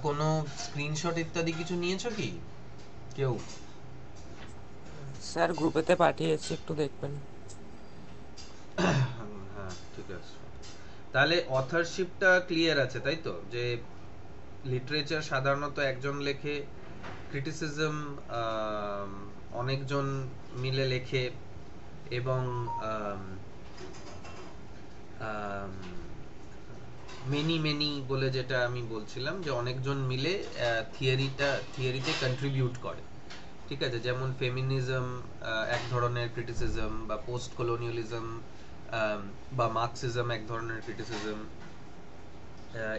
কোনো স্ক্রিনশট ইত্যাদি কিছু নিয়েছো কি কেউ? স্যার গ্রুপেতে পাঠিয়েছি, একটু দেখবেন। হ্যাঁ, ঠিক আছে। তাহলে অথরশিপটা ক্লিয়ার আছে, তাই তো? যে লিটারেচার সাধারণত একজন লেখে, ক্রিটিসিজম অনেকজন মিলে লেখে, এবং মেনি মেনি বলে যেটা আমি বলছিলাম, যে অনেকজন মিলে থিওরিতে কন্ট্রিবিউট করে। ঠিক আছে, যেমন ফেমিনিজম এক ধরনের ক্রিটিসিজম, বা পোস্ট কলোনিয়ালিজম বা মার্কসিজম এক ধরনের ক্রিটিসিজম।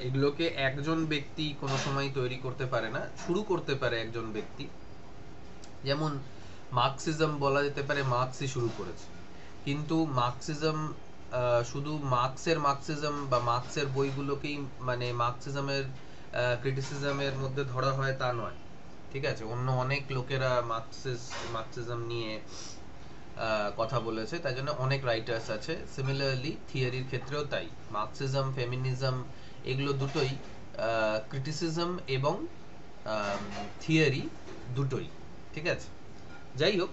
এগুলোকে একজন ব্যক্তি কোনো সময় তৈরি করতে পারে না, শুরু করতে পারে একজন ব্যক্তি। যেমন মার্কসিজম বলা যেতে পারে মার্কসই শুরু করেছে, কিন্তু মার্কসিজম শুধু মার্কসিজম বা মার্কসের বইগুলোকেই মানে মার্কসিজমের ক্রিটিসিজমের মধ্যে ধরা হয় তা নয়। ঠিক আছে, অন্য অনেক লোকেরা মার্কসিজম নিয়ে কথা বলেছে, তাই জন্য অনেক রাইটার্স আছে। সিমিলারলি থিওরির ক্ষেত্রেও তাই, মার্কসিজম, ফেমিনিজম এগুলো দুটোই ক্রিটিসিজম এবং থিওরি দুটোই। ঠিক আছে, যাই হোক।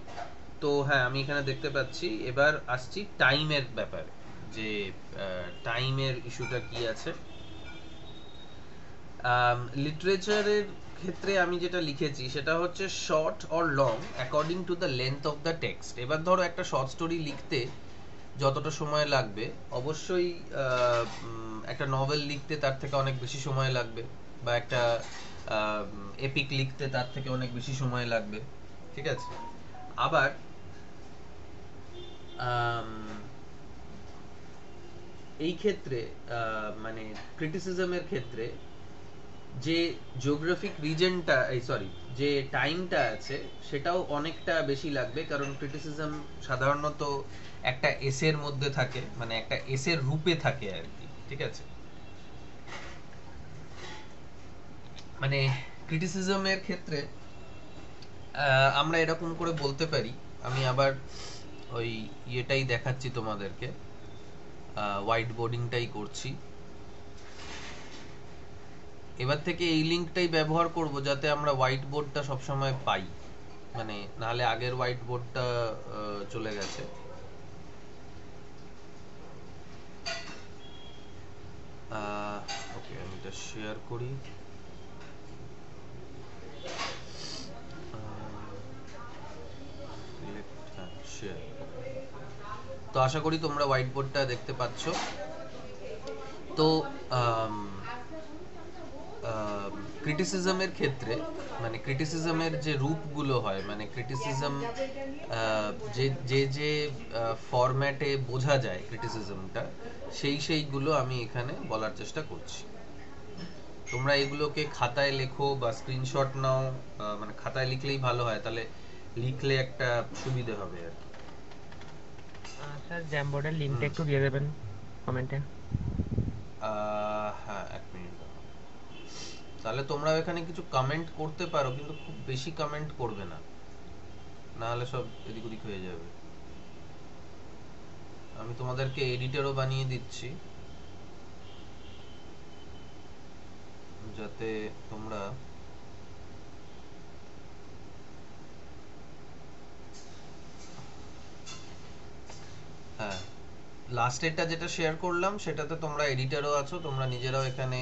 তো হ্যাঁ, আমি এখানে দেখতে পাচ্ছি। এবার আসছি টাইমের ব্যাপারে, যে টাইমের ইস্যুটা কি আছে। লিটারেচারের ক্ষেত্রে আমি যেটা লিখেছি সেটা হচ্ছে short or long according to the length of the text. এবার ধরো একটা শর্ট স্টোরি লিখতে যতটা সময় লাগবে, অবশ্যই একটা নভেল লিখতে তার থেকে অনেক বেশি সময় লাগবে, বা একটা এপিক লিখতে তার থেকে অনেক বেশি সময় লাগবে। ঠিক আছে, আবার আম, এই ক্ষেত্রে মানে ক্রিটিসিজমের ক্ষেত্রে যে জিওগ্রাফিক রিজনটা, এই সরি, যে টাইমটা আছে সেটাও অনেকটা বেশি লাগবে, কারণ ক্রিটিসিজম সাধারণত একটা এসের মধ্যে থাকে, মানে একটা এসের রূপে থাকে আর কি। ঠিক আছে, মানে ক্রিটিসিজমের ক্ষেত্রে আমরা এরকম করে বলতে পারি। আমি আবার ওই ইয়েটাই দেখাচ্ছি তোমাদেরকে, হোয়াইট বোর্ডিংটাই করছি। এবার থেকে এই লিঙ্কটাই ব্যবহার করব যাতে আমরা হোয়াইট বোর্ডটা সবসময় পাই, মানে নাহলে আগের হোয়াইট বোর্ডটা চলে গেছে। ওকে, আমি এটা শেয়ার করি। শেয়ার। তো আশা করি তোমরা হোয়াইট বোর্ডটা দেখতে পাচ্ছ। তো ক্রিটিসিজমের ক্ষেত্রে, মানে ক্রিটিসিজমের যে রূপগুলো হয়, মানে ক্রিটিসিজম যে যে যে ফরম্যাটে বোঝা যায় ক্রিটিসিজমটা, সেইগুলো আমি এখানে বলার চেষ্টা করছি। তোমরা এগুলোকে খাতায় লেখো বা স্ক্রিনশট নাও। মানে খাতায় লিখলেই ভালো হয়, তাহলে লিখলে একটা সুবিধে হবে আর কি। স্যার জ্যামবোর্ডের লিঙ্কটা হুম। একটু দিয়ে দেবেন কমেন্টে। হ্যাঁ, এক মিনিট দাও। তাহলে তোমরা এখানে কিছু কমেন্ট করতে পারো, কিন্তু খুব বেশি কমেন্ট করবে না, না হলে সব এদিক ওদিক হয়ে যাবে। আমি তোমাদেরকে এডিটরও বানিয়ে দিচ্ছি, যাতে তোমরা হ্যাঁ, লাস্টেরটা যেটা শেয়ার করলাম সেটাতে তোমরা এডিটরও আছো, তোমরা নিজেরাও এখানে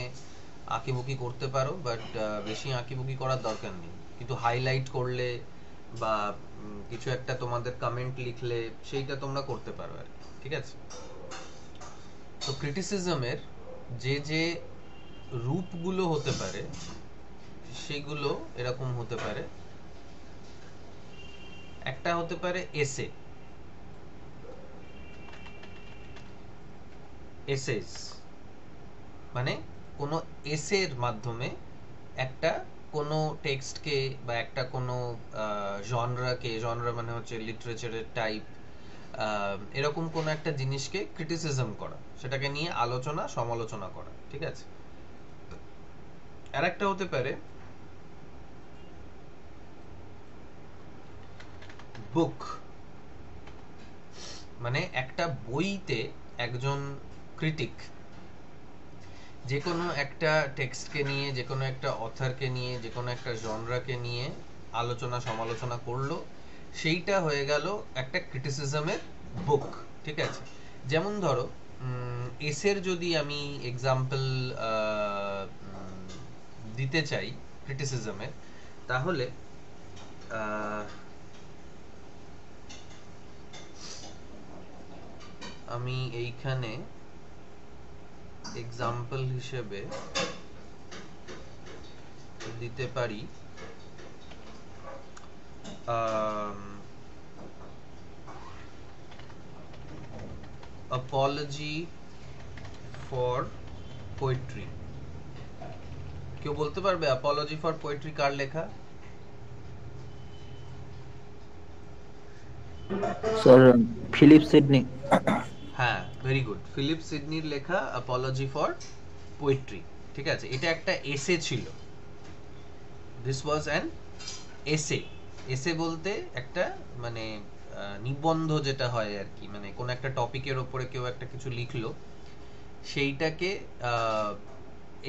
আঁকিবুকি করতে পারো, বাট বেশি আঁকিবুকি করার দরকার নেই। কিন্তু হাইলাইট করলে বা কিছু একটা তোমাদের কমেন্ট লিখলে সেইটা তোমরা করতে পারো আর কি। ঠিক আছে, তো ক্রিটিসিজমের যে যে রূপগুলো হতে পারে সেগুলো এরকম হতে পারে। একটা হতে পারে এসে, এসেস, মানে কোনো এসের মাধ্যমে একটা কোনো টেক্সটকে বা একটা কোনো জনরাকে, জনরা মানে হচ্ছে লিটারেচারের টাইপ, এরকম কোনো একটা জিনিসকে ক্রিটিসিজম করা, সেটাকে নিয়ে আলোচনা সমালোচনা করা। ঠিক আছে, আর একটা হতে পারে বুক, মানে একটা বইতে একজন ক্রিটিক যে কোনো একটা টেক্সটকে নিয়ে, যে কোনো একটা অথারকে নিয়ে, যে কোনো একটা জনরাকে নিয়ে আলোচনা সমালোচনা করলো, সেইটা হয়ে গেল একটা ক্রিটিসিজমের বুক। ঠিক আছে? যেমন ধরো এসের যদি আমি এক্সাম্পল দিতে চাই ক্রিটিসিজমের, তাহলে আহ, আমি এইখানে এক্সাম্পল হিসেবে দিতে পারি apology for poetry। কেউ বলতে পারবে apology for poetry কার লেখা? Sir Philip Sidney. হ্যাঁ, ভেরি গুড, ফিলিপ সিডনির লেখা apology for poetry। ঠিক আছে? এটা একটা এসে ছিল। This was an essay. এসে বলতে একটা মানে নিবন্ধ যেটা হয় আর কি, মানে কোন একটা টপিকের ওপরে কেউ একটা কিছু লিখলো, সেইটাকে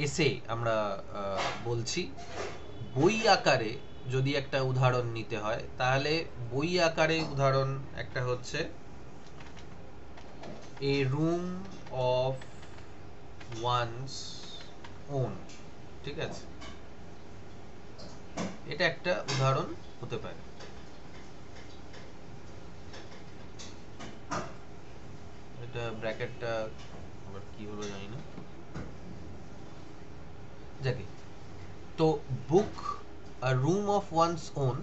এসে আমরা বলছি। বই আকারে যদি একটা উদাহরণ নিতে হয়, তাহলে বই আকারে উদাহরণ একটা হচ্ছে এ রুম অফ ওয়ানস ওন। ঠিক আছে? এটা একটা উদাহরণ হতে পারে। এটা ব্র্যাকেটটা আবার কি হলো জানি না, যাকে। তো বুক আর রুম অফ ওয়ানস ওন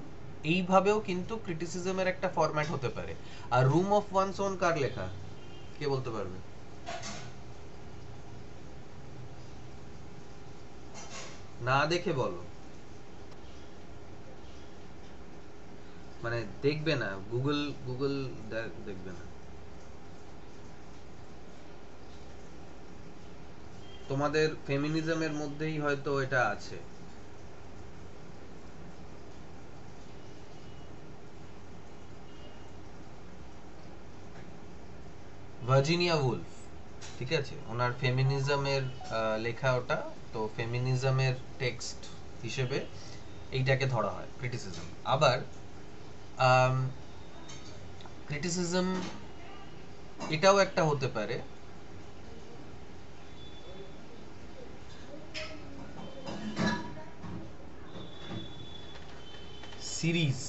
এইভাবেও কিন্তু ক্রিটিসিজমের একটা ফরম্যাট হতে পারে। আর রুম অফ ওয়ানস ওন কার লেখা? কে বলতে পারবে? না দেখে বলো, মানে দেখবে না, গুগল গুগল দেখবে না। তোমাদের ফেমিনিজমের মধ্যেই হয়তো এটা আছে। Virginia Wolf. ঠিক আছে? ওনার ফেমিনিজমের লেখা ওটা। তো ফেমিনিজমের টেক্সট হিসেবে এইটাকে ধরা হয় ক্রিটিসিজম। আবার ক্রিটিসিজম এটাও একটা হতে পারে সিরিজ।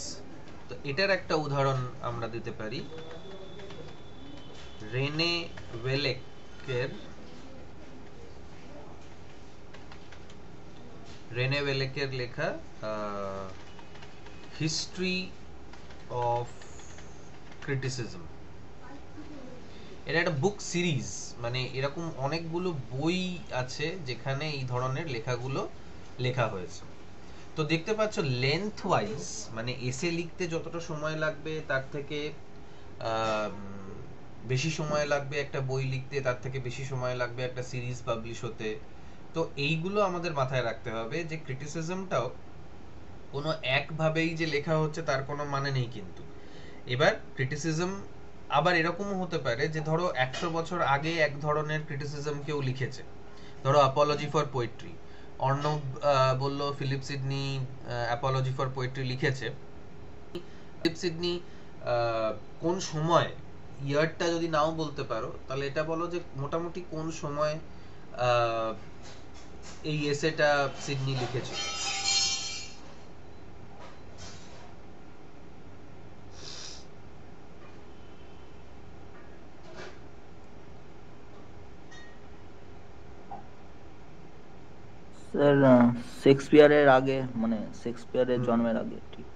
তো এটার একটা উদাহরণ আমরা দিতে পারি রেনে ওয়েলেকের লেখা হিস্ট্রি অফ ক্রিটিসিজম। এটা একটা বুক সিরিজ, মানে এরকম অনেকগুলো বই আছে যেখানে এই ধরনের লেখাগুলো লেখা হয়েছে। তো দেখতে পাচ্ছ লেন্থ ওয়াইজ, মানে এসে লিখতে যতটা সময় লাগবে তার থেকে বেশি সময় লাগবে একটা বই লিখতে, তার থেকে বেশি সময় লাগবে একটা সিরিজ পাবলিশ হতে। তো এইগুলো আমাদের মাথায় রাখতে হবে যে ক্রিটিসিজমটাও কোনো একভাবেই যে লেখা হচ্ছে তার কোনো মানে নেই কিন্তু। এবার ক্রিটিসিজম আবার এরকমও হতে পারে যে ধরো 100 বছর আগে এক ধরনের ক্রিটিসিজম কেউ লিখেছে, ধরো অ্যাপোলজি ফর পোয়েট্রি। অর্ণব বলল Philip Sidney apology for poetry লিখেছে। ফিলিপ সিডনি কোন সময়, ইয়ারটা যদি নাও বলতে পারো, তাহলে এটা বলো যে মোটামুটি কোন সময় এই এসেটা সিডনি লিখেছে। স্যার শেক্সপিয়ারের আগে, মানে শেক্সপিয়ারের জন্মের আগে, ঠিক।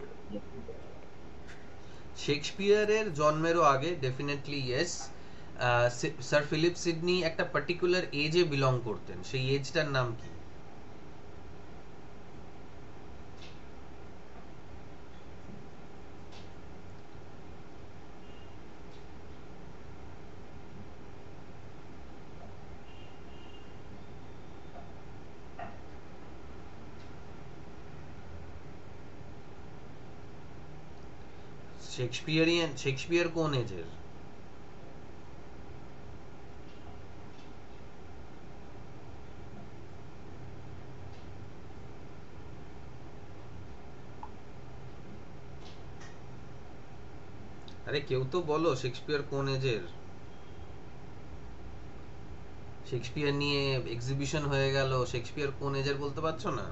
শেক্সপিয়ারের জন্মেরও আগে, definitely yes. Sir Philip Sidney একটা পার্টিকুলার এজে বিলং করতেন, সেই এজটার নাম কি? শেক্সপিয়ার কোন এজের? আরে কেউ তো বলো শেক্সপিয়ার কোন এজের? শেক্সপিয়ার নিয়ে এক্সিবিশন হয়ে গেল, শেক্সপিয়ার কোন এজের বলতে পারছো না?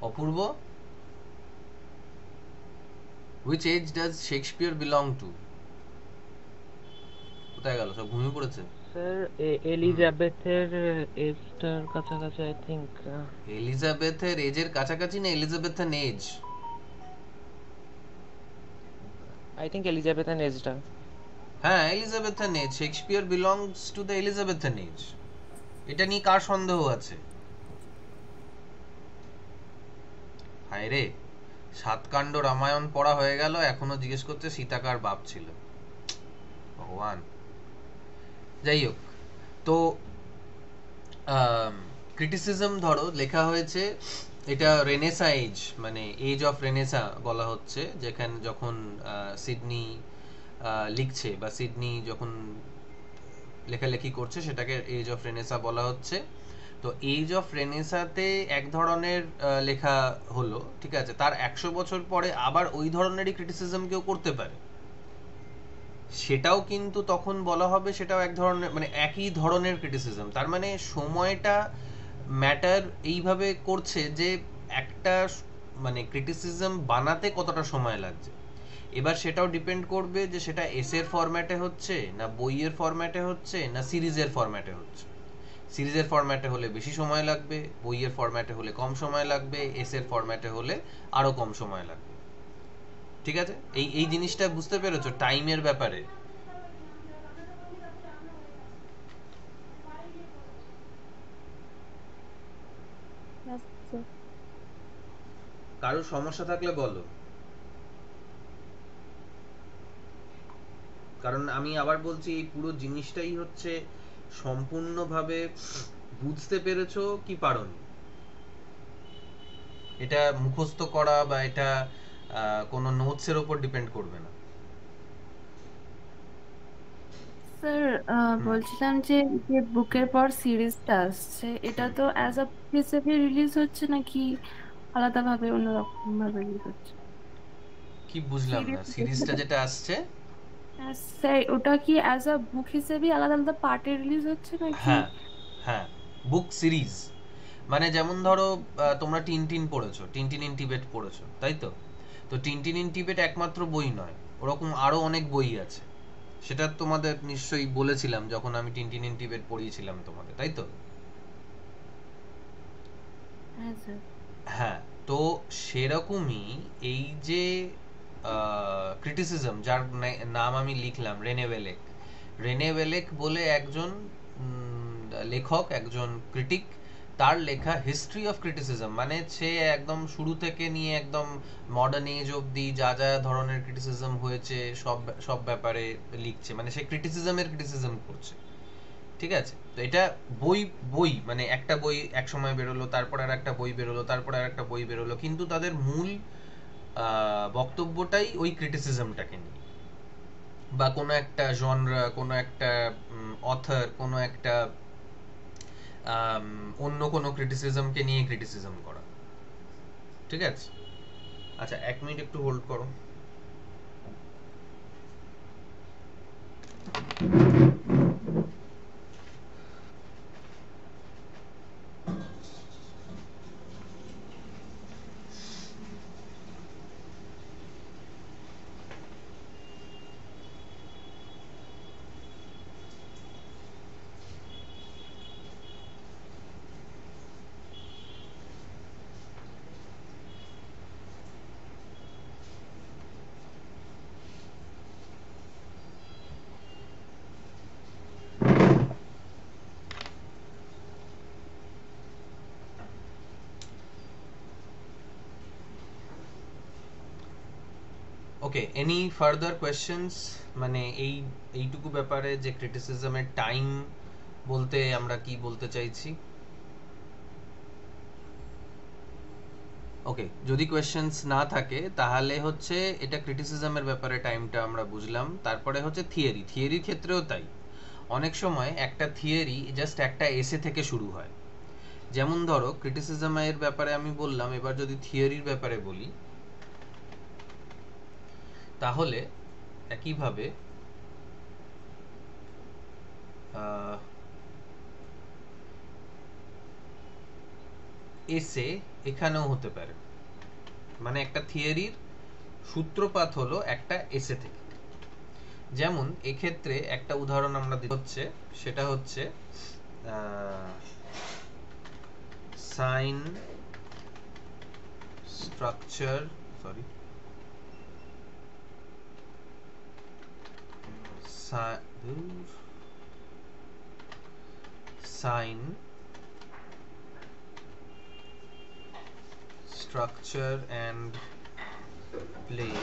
অপূর্ব, which age does Shakespeare belong to? কোথায় গেল, সব ঘুমিয়ে পড়েছে? স্যার এলিজাবেথের এজটার কাছাকাছি আই থিংক। এলিজাবেথের এজের কাছাকাছি না এলিজাবেথের এজ? আই থিংক এলিজাবেথের এজটা। হ্যাঁ, এলিজাবেথের age. Shakespeare belongs to the এলিজাবেথের এজ। এটা নিয়ে কার সন্দেহ আছে? হায় রে, সাতকাণ্ড রামায়ণ পড়া হয়ে গেল, এখনো জিজ্ঞেস করছে সীতা কার বাপ ছিল। ভগবান। যাই হোক, তো ক্রিটিসিজম ধরো লেখা হয়েছে, এটা রেনেসা এজ, মানে এজ অফ রেনেসা বলা হচ্ছে, যেখানে যখন সিডনি লিখছে বা সিডনি যখন লেখালেখি করছে সেটাকে এজ অফ রেনেসা বলা হচ্ছে। তো এজ অফ রেনেসাতে এক ধরনের লেখা হলো, ঠিক আছে, তার 100 বছর পরে আবার ওই ধরনেরই ক্রিটিসিজম কেউ করতে পারে, সেটাও কিন্তু তখন বলা হবে সেটাও এক ধরনের, মানে একই ধরনের ক্রিটিসিজম। তার মানে সময়টা ম্যাটার এইভাবে করছে যে একটা মানে ক্রিটিসিজম বানাতে কতটা সময় লাগছে। এবার সেটাও ডিপেন্ড করবে যে সেটা এসের ফরম্যাটে হচ্ছে না বইয়ের ফরম্যাটে হচ্ছে না সিরিজের ফরম্যাটে হচ্ছে। সিরিজের ফরম্যাটে হলে বেশি সময় লাগবে, বইয়ের ফরম্যাটে হলে কম সময় লাগবে, এসের ফরম্যাটে হলে আরো কম সময় লাগবে। ঠিক আছে, এই এই জিনিসটা বুঝতে পেরেছো টাইমের ব্যাপারে? আচ্ছা। কারোর সমস্যা থাকলে বলো, কারণ আমি আবার বলছি এই পুরো জিনিসটাই হচ্ছে সম্পূর্ণভাবে বুঝতে পেরেছো কি পারোনি। এটা মুখস্থ করা বা এটা কোনো নোটসের উপর ডিপেন্ড করবে না। স্যার হুম। বলছিলাম যে যে বুকের পর সিরিজটা আসছে, এটা হুম। তো অ্যাজ আ বুক হিসেবে রিলিজ হচ্ছে নাকি আলাদাভাবে অন্যরকম ভাবে রিলিজ হচ্ছে? কি বুঝলাম না, সিরিজ, সিরিজটা যেটা আসছে? স্যার ওটা কি অ্যাজ আ বুক হিসেবে আলাদা আলাদা পার্টে রিলিজ হচ্ছে নাকি? হ্যাঁ, হ্যাঁ, বুক সিরিজ। মানে যেমন ধরো তোমরা টিনটিন পড়েছো, টিনটিন ইন টিবেট পড়েছো, তাই তো? তো টিনটিন ইন টিবেট একমাত্র বই নয়, ওরকম আরো অনেক বই আছে। সেটা তোমাদের নিশ্চয়ই বলেছিলাম যখন আমি টিনটিন ইন টিবেট পড়িয়েছিলাম তোমাদের, তাই তো? হ্যাঁ স্যার। হ্যাঁ, তো সেরকমই এই যে ক্রিটিসিজম, যার নাম আমি লিখলাম রেনে ওয়েলেক। রেনে ওয়েলেক বলে একজন লেখক, একজন ক্রিটিক। তার লেখা হিস্ট্রি অফ ক্রিটিসিজম, মানে সে একদম শুরু থেকে নিয়ে একদম মডার্ন এজ অবধি যা যা ধরনের ক্রিটিসিজম হয়েছে সব সব ব্যাপারে লিখছে, মানে সে ক্রিটিসিজমের ক্রিটিসিজম করছে। ঠিক আছে, তো এটা বই বই মানে একটা বই এক সময় বেরোলো, তারপর আর একটা বই বেরোলো, তারপর আর একটা বই বেরোলো, কিন্তু তাদের মূল বক্তব্যটাই ওই ক্রিটিসিজমটাকে নিয়ে, বা কোনো একটা জনরা, কোনো একটা অথর, কোনো একটা অন্য কোনো ক্রিটিসিজমকে নিয়ে ক্রিটিসিজম করা। ঠিক আছে, আচ্ছা 1 মিনিট একটু হোল্ড করো। ওকে, এনি ফার্দার কোয়েশ্চেন্স? মানে এই এইটুকু ব্যাপারে যে ক্রিটিসিজমের টাইম বলতে আমরা কি বলতে চাইছি? ওকে, যদি কোয়েশ্চেন্স না থাকে তাহলে হচ্ছে এটা ক্রিটিসিজমের ব্যাপারে টাইমটা আমরা বুঝলাম। তারপরে হচ্ছে থিওরির ক্ষেত্রেও তাই। অনেক সময় একটা থিওরি জাস্ট একটা এসে থেকে শুরু হয়। যেমন ধরো ক্রিটিসিজমের ব্যাপারে আমি বললাম, এবার যদি থিওরির ব্যাপারে বলি তাহলে একইভাবে এসে এখানেও হতে পারে। মানে একটা থিওরির সূত্রপাত হলো একটা এসে থেকে। যেমন এক্ষেত্রে একটা উদাহরণ আমরা হচ্ছে, সেটা হচ্ছে sign structure sign structure and play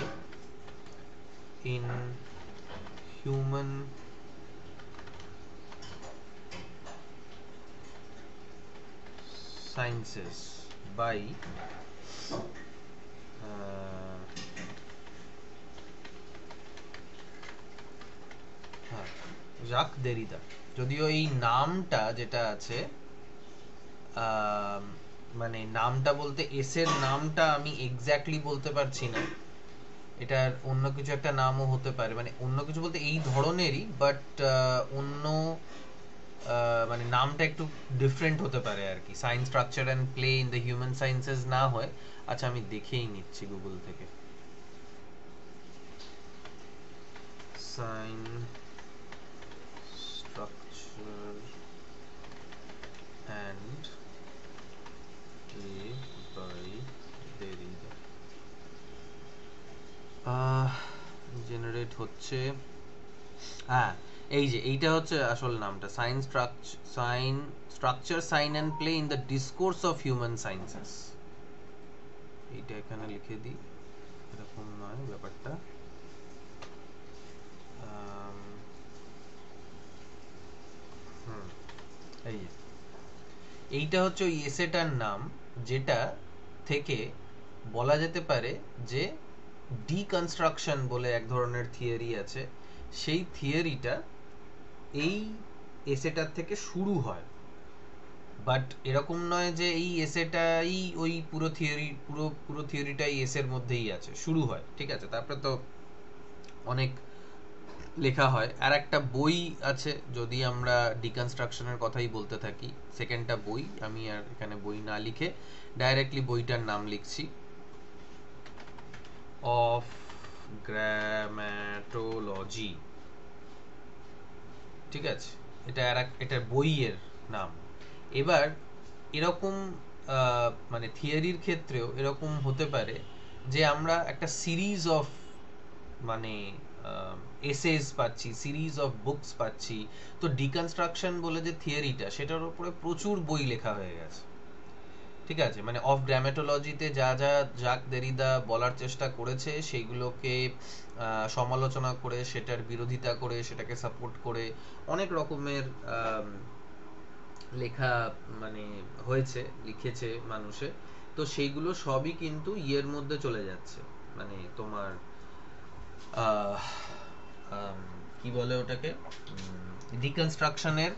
in human sciences by Jacques Derrida. যদিও এই নামটা যেটা আছে, মানে নামটা বলতে এসের নামটা আমি এক্স্যাক্টলি বলতে পারছি না, এটার অন্য কিছু একটা নামও হতে পারে, মানে অন্য কিছু বলতে এই ধরনেরই, বাট অন্য মানে নামটা একটু ডিফারেন্ট হতে পারে আর কি। Sign structure and play in the human sciences না হয়, আচ্ছা আমি দেখেই নিচ্ছি গুগল থেকে। Sign structure and play by Derrida. Generate হচ্ছে, হ্যাঁ এই যে এইটা হচ্ছে আসল নামটা, sign structure sign and play in the discourse of human sciences. এইটা এখানে লিখে দিই, এরকম নয় ব্যাপারটা। এই যে এইটা হচ্ছে ওই এসেটার নাম, যেটা থেকে বলা যেতে পারে যে ডিকনস্ট্রাকশন বলে এক ধরনের থিওরি আছে, সেই থিওরিটা এই এসেটার থেকে শুরু হয়। বাট এরকম নয় যে এই এসেটাই ওই পুরো থিওরিটাই এসের মধ্যেই আছে, শুরু হয়, ঠিক আছে। তারপরে তো অনেক লেখা হয়। আর একটা বই আছে, যদি আমরা ডিকনস্ট্রাকশনের কথাই বলতে থাকি, সেকেন্ডটা বই, আমি আর এখানে বই না লিখে ডাইরেক্টলি বইটার নাম লিখছি, অফ গ্রামাটোলজি, ঠিক আছে। এটা বইয়ের নাম। এবার এরকম মানে থিওরির ক্ষেত্রেও এরকম হতে পারে যে আমরা একটা সিরিজ অফ মানে এসেস পাচ্ছি, সিরিজ অফ বুকস পাচ্ছি। তো ডিকনস্ট্রাকশন বলে যে থিওরিটা, সেটার উপরে প্রচুর বই লেখা হয়ে গেছে, ঠিক আছে। মানে অফ গ্রামাটোলজিতে যা যা জাক দেরিদা বলার চেষ্টা করেছে সেইগুলোকে সমালোচনা করে, সেটার বিরোধিতা করে, সেটাকে সাপোর্ট করে অনেক রকমের লেখা মানে হয়েছে, লিখেছে মানুষে। তো সেইগুলো সবই কিন্তু ইয়ের মধ্যে চলে যাচ্ছে, মানে তোমার কি বলে ওটাকে, ডিকনস্ট্রাকশনের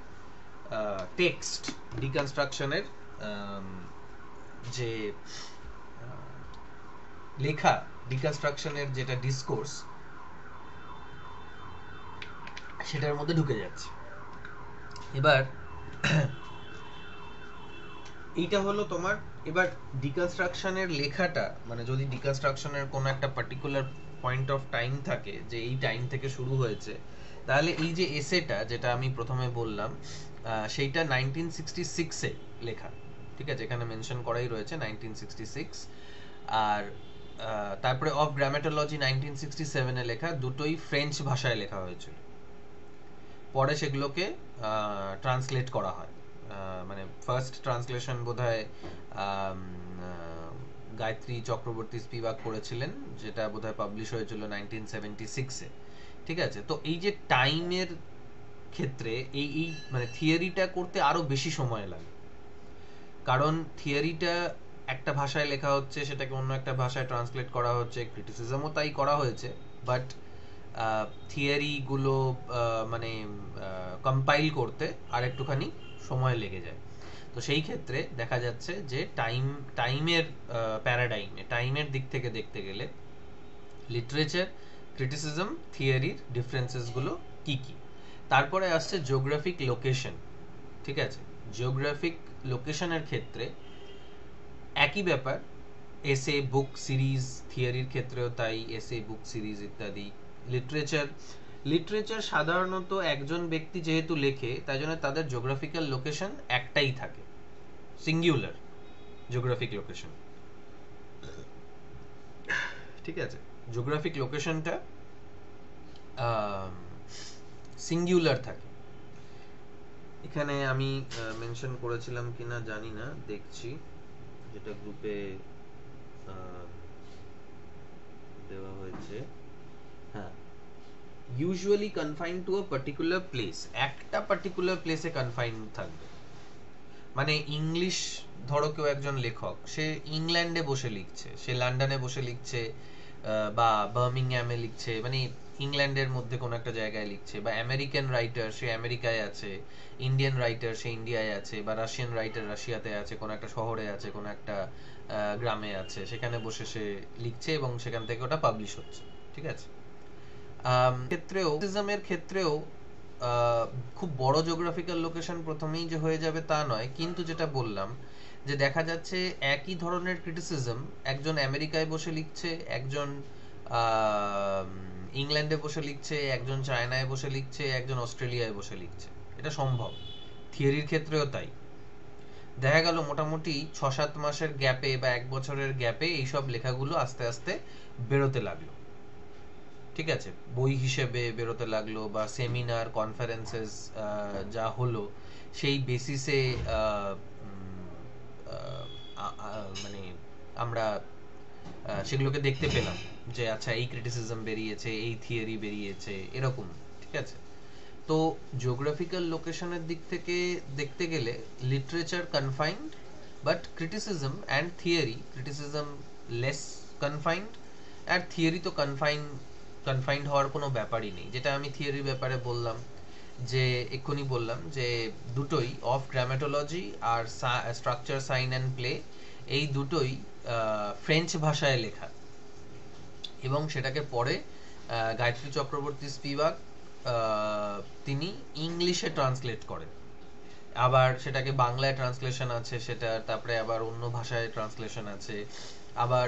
টেক্সট, ডিকনস্ট্রাকশনের যে লেখা, ডিকনস্ট্রাকশনের যেটা ডিসকোর্স, সেটার মধ্যে ঢুকে যাচ্ছে। এবার এইটা হলো তোমার, এবার ডিকনস্ট্রাকশনের লেখাটা, মানে যদি ডিকনস্ট্রাকশনের কোনো একটা পার্টিকুলার পয়েন্ট অফ টাইম থাকে যে এই টাইম থেকে শুরু হয়েছে, তাহলে এই যে এসেটা যেটা আমি প্রথমে বললাম, সেইটা 1966-এ লেখা, ঠিক আছে, এখানে মেনশন করাই রয়েছে 1966। আর তারপরে অফ গ্রামাটোলজি 1967-এ লেখা, দুটোই ফ্রেঞ্চ ভাষায় লেখা হয়েছিল। পরে সেগুলোকে ট্রান্সলেট করা হয়, মানে ফার্স্ট ট্রান্সলেশন বোধহয় গায়ত্রী চক্রবর্তী স্পিবাক করেছিলেন, যেটা বোধহয় পাবলিশ হয়েছিল 1976-এ, ঠিক আছে। তো এই যে টাইমের ক্ষেত্রে এই মানে থিওরিটা করতে আরো বেশি সময় লাগে, কারণ থিওরিটা একটা ভাষায় লেখা হচ্ছে, সেটাকে অন্য একটা ভাষায় ট্রান্সলেট করা হচ্ছে, ক্রিটিসিজমও তাই করা হয়েছে, বাট থিওরিগুলো মানে কম্পাইল করতে আর একটুখানি সময় লেগে যায়। তো সেই ক্ষেত্রে দেখা যাচ্ছে যে টাইমের প্যারাডাইমে, টাইমের দিক থেকে দেখতে গেলে লিটারেচার, ক্রিটিসিজম, থিওরির ডিফারেন্সেসগুলো কি কি। তারপরে আসছে জিওগ্রাফিক লোকেশন। ঠিক আছে, জিওগ্রাফিক লোকেশনের ক্ষেত্রে একই ব্যাপার, এসে, বুক, সিরিজ, থিওরির ক্ষেত্রেও তাই, এসে, বুক, সিরিজ ইত্যাদি। লিটারেচার সাধারণত একজন ব্যক্তি যেহেতু লেখে, তাই জন্য তাদের জিওগ্রাফিক্যাল লোকেশন একটাই থাকে, সিঙ্গুলার জিওগ্রাফিক লোকেশন। ঠিক আছে, জিওগ্রাফিক লোকেশনটা সিঙ্গুলার থাকে। এখানে আমি মেনশন করেছিলাম কিনা জানি না, দেখছি, যেটা গ্রুপে দেওয়া হয়েছে। হ্যাঁ, usually confined to a particular place, একটা পার্টিকুলার প্লেসে কনফাইন্ড থাকবে। মানে ইংলিশ, ধরো কেউ একজন লেখক, সে ইংল্যান্ডে বসে লিখছে, সে লন্ডনে বসে লিখছে, বা বার্মিংহামে লিখছে, মানে ইংল্যান্ডের মধ্যে কোনো একটা জায়গায় লিখছে, বা আমেরিকান রাইটার, সে আমেরিকায় আছে, ইন্ডিয়ান রাইটার, সে ইন্ডিয়ায় আছে, বা রাশিয়ান রাইটার রাশিয়াতে আছে, কোনো একটা শহরে আছে, কোনো একটা গ্রামে আছে, সেখানে বসে সে লিখছে এবং সেখান থেকে ওটা পাবলিশ হচ্ছে। ঠিক আছে, ক্ষেত্রেও ক্রিটিসিজমের ক্ষেত্রেও খুব বড় জিওগ্রাফিক্যাল লোকেশন প্রথমেই যে হয়ে যাবে তা নয়, কিন্তু যেটা বললাম যে দেখা যাচ্ছে একই ধরনের ক্রিটিসিজম একজন আমেরিকায় বসে লিখছে, একজন ইংল্যান্ডে বসে লিখছে, একজন চায়নায় বসে লিখছে, একজন অস্ট্রেলিয়ায় বসে লিখছে। এটা সম্ভব। থিওরির ক্ষেত্রেও তাই। দেখা গেল মোটামুটি 6-7 মাসের গ্যাপে বা 1 বছরের গ্যাপে এইসব লেখাগুলো আস্তে আস্তে বেরোতে লাগলো। ঠিক আছে, বই হিসেবে বেরোতে লাগলো, বা সেমিনার, কনফারেন্সেস যা হলো সেই বেসিসে মানে আমরা সেগুলোকে দেখতে পেলাম যে আচ্ছা এই ক্রিটিসিজম বেরিয়েছে, এই থিওরি বেরিয়েছে, এরকম। ঠিক আছে, তো জিওগ্রাফিক্যাল লোকেশনের দিক থেকে দেখতে গেলে literature confined, but criticism and theory, criticism less confined, আর থিওরি তো কনফাইন্ড হওয়ার কোনো ব্যাপারই নেই। যেটা আমি থিওরির ব্যাপারে বললাম, যে এক্ষুনি বললাম যে দুটোই অফ গ্রামেটোলজি আর স্ট্রাকচার, সাইন অ্যান্ড প্লে, এই দুটোই ফ্রেঞ্চ ভাষায় লেখা, এবং সেটাকে পরে গায়ত্রী চক্রবর্তী স্পিভাক তিনি ইংলিশে ট্রান্সলেট করেন। আবার সেটাকে বাংলায় ট্রান্সলেশন আছে, সেটা তারপরে আবার অন্য ভাষায় ট্রান্সলেশন আছে, আবার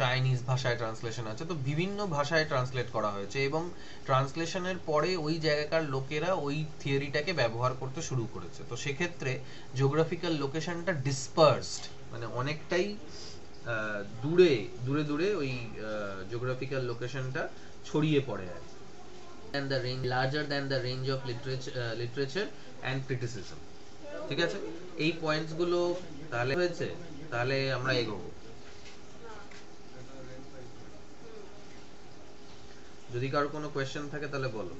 চাইনিজ ভাষায় ট্রান্সলেশন আছে। তো বিভিন্ন ভাষায় ট্রান্সলেট করা হয়েছে, এবং ট্রান্সলেশনের পরে ওই জায়গাকার লোকেরা ওই থিওরিটাকে ব্যবহার করতে শুরু করেছে। তো সেক্ষেত্রে জিওগ্রাফিক্যাল লোকেশনটা ডিসপার্সড, মানে অনেকটাই দূরে দূরে দূরে ওই জিওগ্রাফিক্যাল লোকেশনটা ছড়িয়ে পড়ে আর and the range larger than the range of literature and criticism. ঠিক আছে, এই পয়েন্টস গুলো তাহলে হয়েছে, তাহলে আমরা এগোবো। যদি কারো কোনো কোয়েশ্চেন থাকে তাহলে বলো।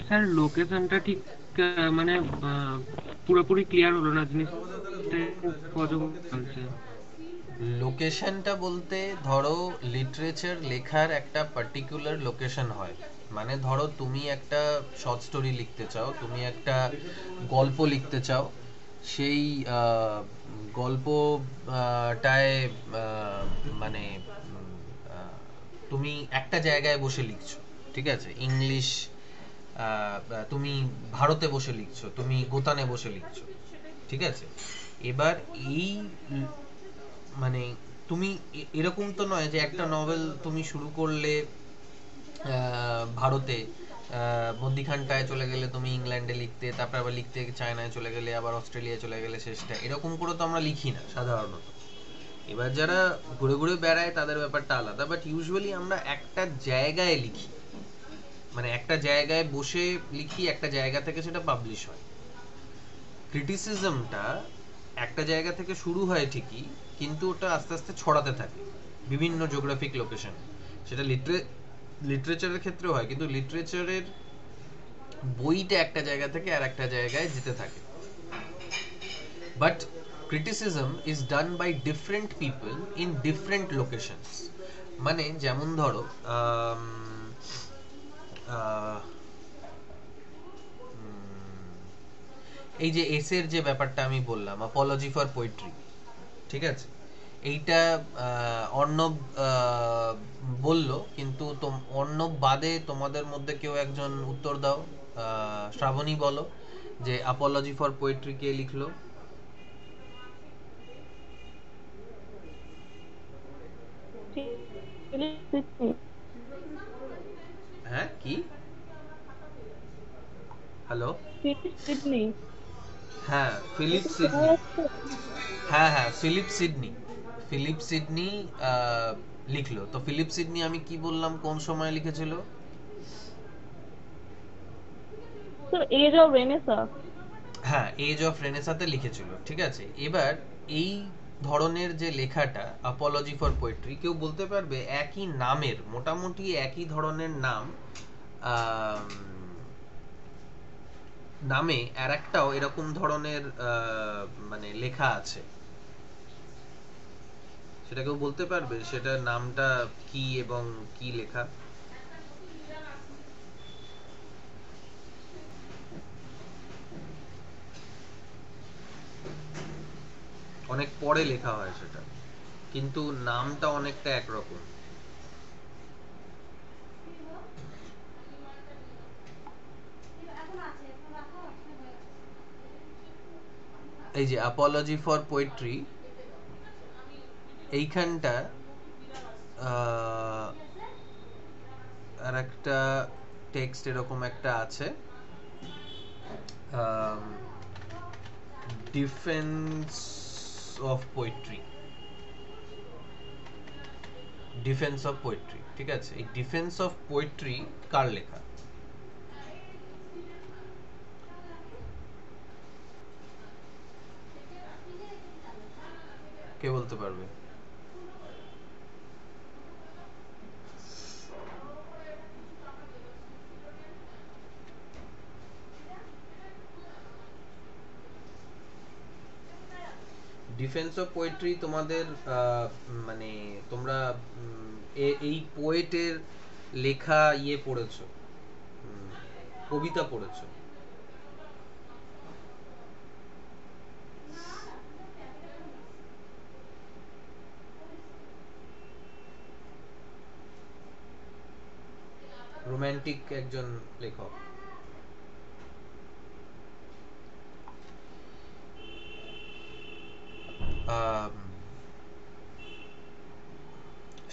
স্যার লোকেশনটা ঠিক মানে পুরোপুরি ক্লিয়ার হলো না জিনিসটা, কতক্ষণ চলছে? লোকেশনটা বলতে ধরো লিটারেচার লেখার একটা পার্টিকুলার লোকেশন হয়। মানে ধরো তুমি একটা শর্ট স্টোরি লিখতে চাও, তুমি একটা গল্প লিখতে চাও, সেই গল্পটায় মানে তুমি একটা জায়গায় বসে লিখছো। ঠিক আছে, ইংলিশ, তুমি ভারতে বসে লিখছো, তুমি গোতানে বসে লিখছো। ঠিক আছে, এবার এই মানে তুমি এরকম তো নয় যে একটা নভেল তুমি শুরু করলে ভারতে, মধ্যিখানটায় চলে গেলে তুমি ইংল্যান্ডে লিখতে, তারপর আবার লিখতে চায়নায় চলে গেলে, আবার অস্ট্রেলিয়ায় চলে গেলে শেষটা, এরকম করে তো আমরা লিখি না সাধারণত। এবার যারা ঘুরে ঘুরে বেড়ায় তাদের ব্যাপারটা আলাদা, বাট ইউজুয়ালি আমরা একটা জায়গায় লিখি, মানে একটা জায়গায় বসে লিখি, একটা জায়গা থেকে সেটা পাবলিশ হয়। ক্রিটিসিজমটা একটা জায়গা থেকে শুরু হয় ঠিকই, কিন্তু ওটা আস্তে আস্তে ছড়াতে থাকে বিভিন্ন জিওগ্রাফিক লোকেশন। সেটা লিটারেচারের ক্ষেত্রেও হয়, কিন্তু লিটারেচারের বইটা একটা জায়গা থেকে আর একটা জায়গায় যেতে থাকে। but criticism is done by different people in different locations. মানে যেমন ধরো আহ, এই যে এসের যে ব্যাপারটা আমি বললাম, অ্যাপোলজি ফর পোয়েট্রি, ঠিক আছে, এইটা অর্ণব বলল, কিন্তু অর্ণব বাদে তোমাদের মধ্যে কেউ একজন উত্তর দাও। শ্রাবণী বলো যে অ্যাপোলজি ফর পোয়েট্রি কে লিখলো? হ্যাঁ, কি? হ্যালো? সিডনি। হ্যাঁ, ফিলিপ সিডনি। হ্যাঁ হ্যাঁ, ফিলিপ সিডনি। ফিলিপ সিডনি লিখলো। তো ফিলিপ সিডনি আমি কি বললাম কোন সময় লিখেছিল? তো এজ অফ রেনেসা। হ্যাঁ, এজ অফ রেনেসাতে লিখেছিল, ঠিক আছে। এবার এই ধরনের যে লেখাটা অ্যাপোলজি ফর পোয়েট্রি, কেউ বলতে পারবে একই নামের, মোটামুটি একই ধরনের নাম নামে আর একটাও এরকম ধরনের মানে লেখা আছে, সেটা কেউ বলতে পারবে সেটার নামটা কি এবং কি লেখা? অনেক পরে লেখা হয় সেটা, কিন্তু নামটা অনেকটা একরকম। এই যে অ্যাপোলজি ফর পোয়েট্রি, এইখানটা আর একটা টেক্সট এরকম একটা আছে, defence of poetry, defence of poetry, ঠিক আছে। এই ডিফেন্স অফ পোয়েট্রি কার লেখা? কে বলতে পারবে? ডিফেন্স অফ পোয়েট্রি তোমাদের মানে তোমরা এই পোয়েটের লেখা ইয়ে পড়েছো, কবিতা পড়েছো? রোমান্টিক একজন লেখক,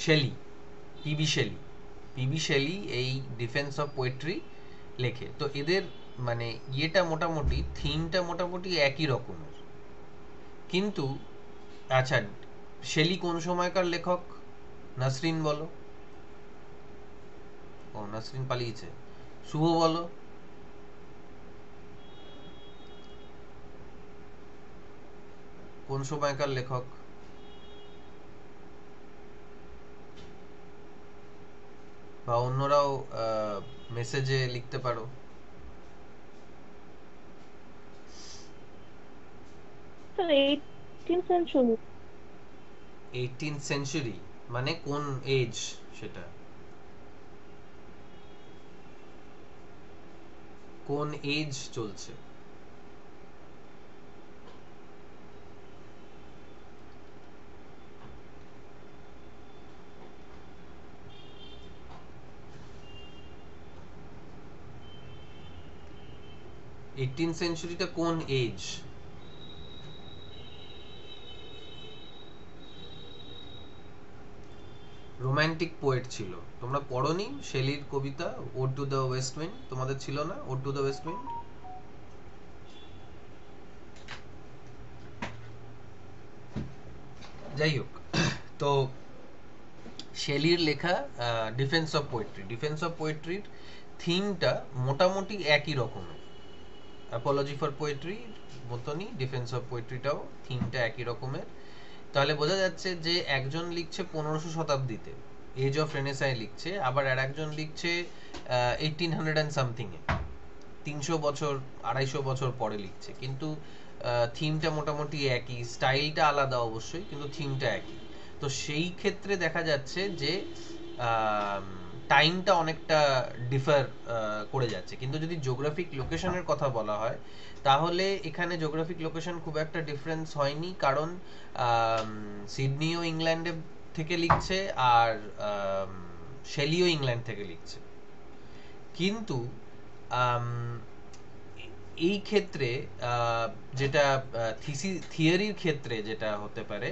Shelley, PB Shelley. PB Shelley এই ডিফেন্স অফ পোয়েট্রি লেখে। তো এদের মানে ইয়েটা মোটামুটি, থিমটা মোটামুটি একই রকমের, কিন্তু আচ্ছা, শেলি কোন সময়কার লেখক? নাসরিন বলো। ও, নাসরিন পালিয়েছে। শুভ বলো। কোন সময়কার লেখক? বা অন্যরাও মেসেজে লিখতে পারো। Sir 18th century. 18th century মানে কোন এজ সেটা? কোন এজ চলছে? সেঞ্চুরিটা কোন এজ? রোমান্টিক পোয়েট ছিল। তোমরা পড়োনি শেলির কবিতা ode to the west wind? তোমাদের ছিল না ode to the west wind? যাই হোক, তো শেলির লেখা defence of poetry, defence of পোয়েট্রির থিমটা মোটামুটি একই রকমের। অ্যাপোলজি ফর পোয়েট্রি মতনই ডিফেন্স অফ পোয়েট্রিটাও থিমটা একই রকমের। তাহলে বোঝা যাচ্ছে যে একজন লিখছে 1500 শতাব্দীতে, এজ অফ রেনেসায় লিখছে, আবার আর একজন লিখছে 1800 and something এ, 300 বছর 250 বছর পরে লিখছে, কিন্তু থিমটা মোটামুটি একই, স্টাইলটা আলাদা অবশ্যই, কিন্তু থিমটা একই। তো সেই ক্ষেত্রে দেখা যাচ্ছে যে টাইমটা অনেকটা ডিফার করে যাচ্ছে। কিন্তু যদি জিওগ্রাফিক লোকেশনের কথা বলা হয়, তাহলে এখানে জিওগ্রাফিক লোকেশন খুব একটা ডিফারেন্স হয়নি, কারণ সিডনিও ইংল্যান্ডে থেকে লিখছে আর শেলিও ইংল্যান্ড থেকে লিখছে। কিন্তু আম, এই ক্ষেত্রে যেটা থিওরির ক্ষেত্রে যেটা হতে পারে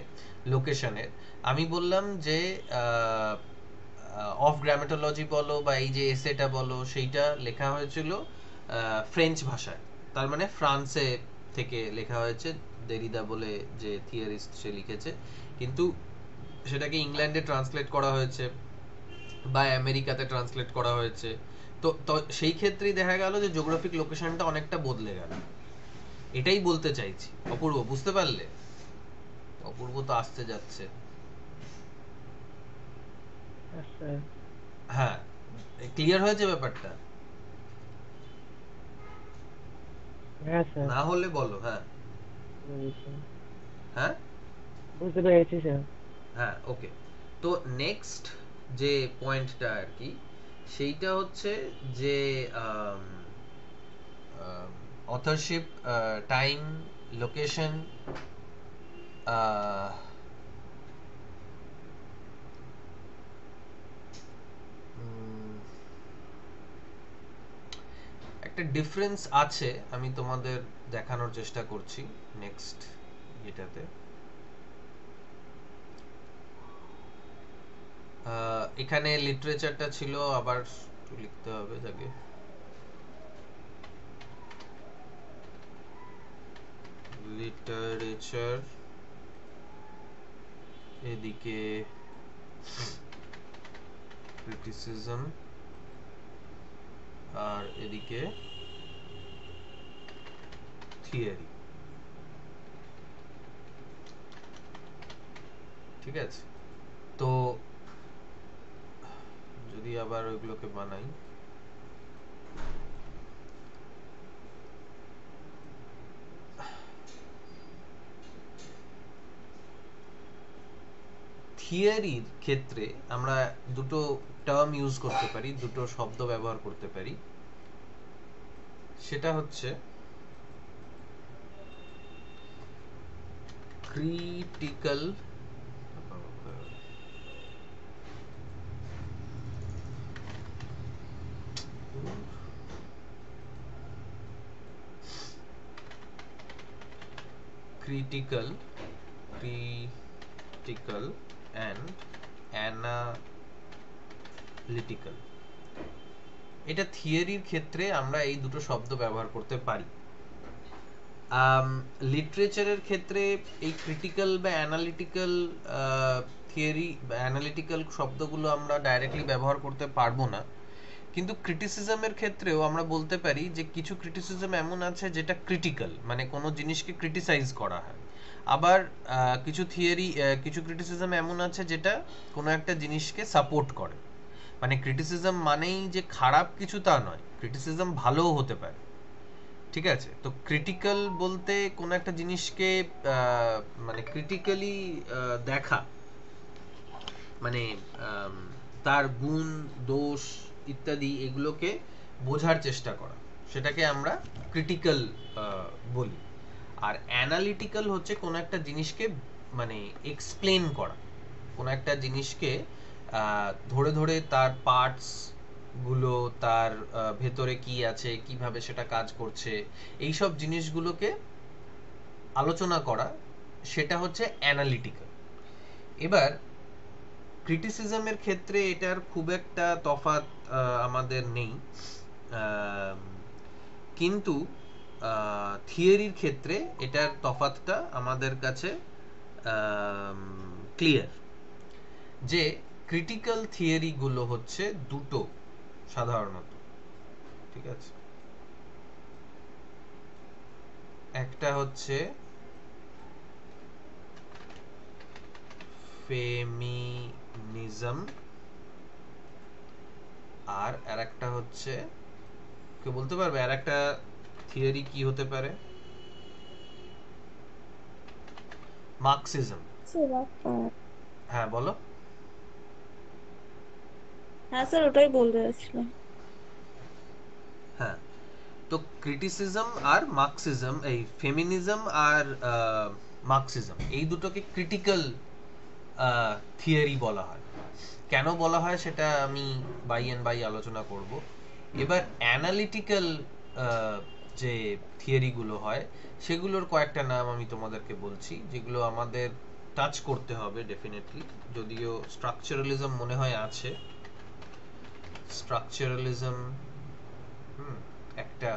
লোকেশনের, আমি বললাম যে অফ গ্রামেটোলজি বলো বা এই যে এসেটা বলো, সেইটা লেখা হয়েছিল ফ্রেঞ্চ ভাষায়, তার মানে ফ্রান্সে থেকে লেখা হয়েছে, দেরিদা বলে যে থিওরিস্ট সে লিখেছে, কিন্তু সেটাকে ইংল্যান্ডে ট্রান্সলেট করা হয়েছে বা আমেরিকাতে ট্রান্সলেট করা হয়েছে। তো তো সেই ক্ষেত্রেই দেখা গেল যে জিওগ্রাফিক লোকেশনটা অনেকটা বদলে গেল। এটাই বলতে চাইছি। অপূর্ব, বুঝতে পারলে? অপূর্ব তো আসতে যাচ্ছে। হ্যাঁ, ক্লিয়ার হয়েছে ব্যাপারটা? হ্যাঁ স্যার, না হলে বলো। হ্যাঁ হ্যাঁ বুঝতে পেরেছি স্যার। হ্যাঁ, ওকে। তো নেক্সট যে পয়েন্টটা আর কি, সেইটা হচ্ছে যে অথরশিপ, টাইম, লোকেশন, একটা ডিফারেন্স আছে, আমি তোমাদের দেখানোর চেষ্টা করছি নেক্সট এটাতে। এখানে লিটারেচারটা ছিল, আবার একটু লিখতে হবে যাকে। লিটারেচার, এদিকে ক্রিটিসিজম, আর এদিকে থিওরি। ঠিক আছে? তো যদি আবার ওইগুলোকে বানাই, থিওরির ক্ষেত্রে আমরা দুটো টার্ম ইউজ করতে পারি, দুটো শব্দ ব্যবহার করতে পারি। সেটা হচ্ছে critical critical critical and analytical। এটা থিওরির ক্ষেত্রে আমরা এই দুটো শব্দ ব্যবহার করতে পারি। লিটারেচারের ক্ষেত্রে এই ক্রিটিক্যাল বা অ্যানালিটিক্যাল থিওরি বা অ্যানালিটিক্যাল শব্দগুলো আমরা ডাইরেক্টলি ব্যবহার করতে পারবো না। কিন্তু ক্রিটিসিজমের ক্ষেত্রেও আমরা বলতে পারি যে কিছু ক্রিটিসিজম এমন আছে যেটা ক্রিটিক্যাল, মানে কোনো জিনিসকে ক্রিটিসাইজ করা হয়। আবার কিছু থিওরি, কিছু ক্রিটিসিজম এমন আছে যেটা কোনো একটা জিনিসকে সাপোর্ট করে। মানে ক্রিটিসিজম মানেই যে খারাপ কিছু তা নয়, ক্রিটিসিজম ভালোও হতে পারে। ঠিক আছে? তো ক্রিটিক্যাল বলতে কোনো একটা জিনিসকে মানে ক্রিটিক্যালি দেখা, মানে তার গুণ, দোষ ইত্যাদি এগুলোকে বোঝার চেষ্টা করা, সেটাকে আমরা ক্রিটিক্যাল বলি। আর অ্যানালিটিক্যাল হচ্ছে কোনো একটা জিনিসকে মানে এক্সপ্লেন করা, কোনো একটা জিনিসকে ধরে ধরে তার পার্টস গুলো, তার ভেতরে কি আছে, কিভাবে সেটা কাজ করছে, এই সব জিনিসগুলোকে আলোচনা করা, সেটা হচ্ছে অ্যানালিটিক্যাল। এবার ক্রিটিসিজমের ক্ষেত্রে এটার খুব একটা তফাৎ আমাদের নেই, কিন্তু থিওরির ক্ষেত্রে এটার তফাৎটা আমাদের কাছে ক্লিয়ার। যে ক্রিটিক্যাল থিওরি গুলো হচ্ছে দুটো সাধারণত। ঠিক আছে? একটা হচ্ছে ফেমিনিজম, আর আরেকটা হচ্ছে, কে বলতে পারবে আরেকটা থিওরি কি হতে পারে? মার্কসিজম। হ্যাঁ বলো। হ্যাঁ স্যার, ওটাই বলতে যাচ্ছিলাম। হ্যাঁ, তো ক্রিটিসিজম আর মার্কসিজম, এই ফেমিনিজম আর মার্কসিজম, এই দুটোকে ক্রিটিক্যাল থিওরি বলা হয়। কেন বলা হয় সেটা আমি বাই এন্ড বাই আলোচনা করব। এবার অ্যানালিটিক্যাল যে থিওরিগুলো হয় সেগুলোর কয়েকটা নাম আমি তোমাদেরকে বলছি, যেগুলো আমাদের টাচ করতে হবে ডেফিনেটলি, যদিও স্ট্রাকচারালিজম মনে হয় আছে। স্ট্রাকচারালিজম একটা,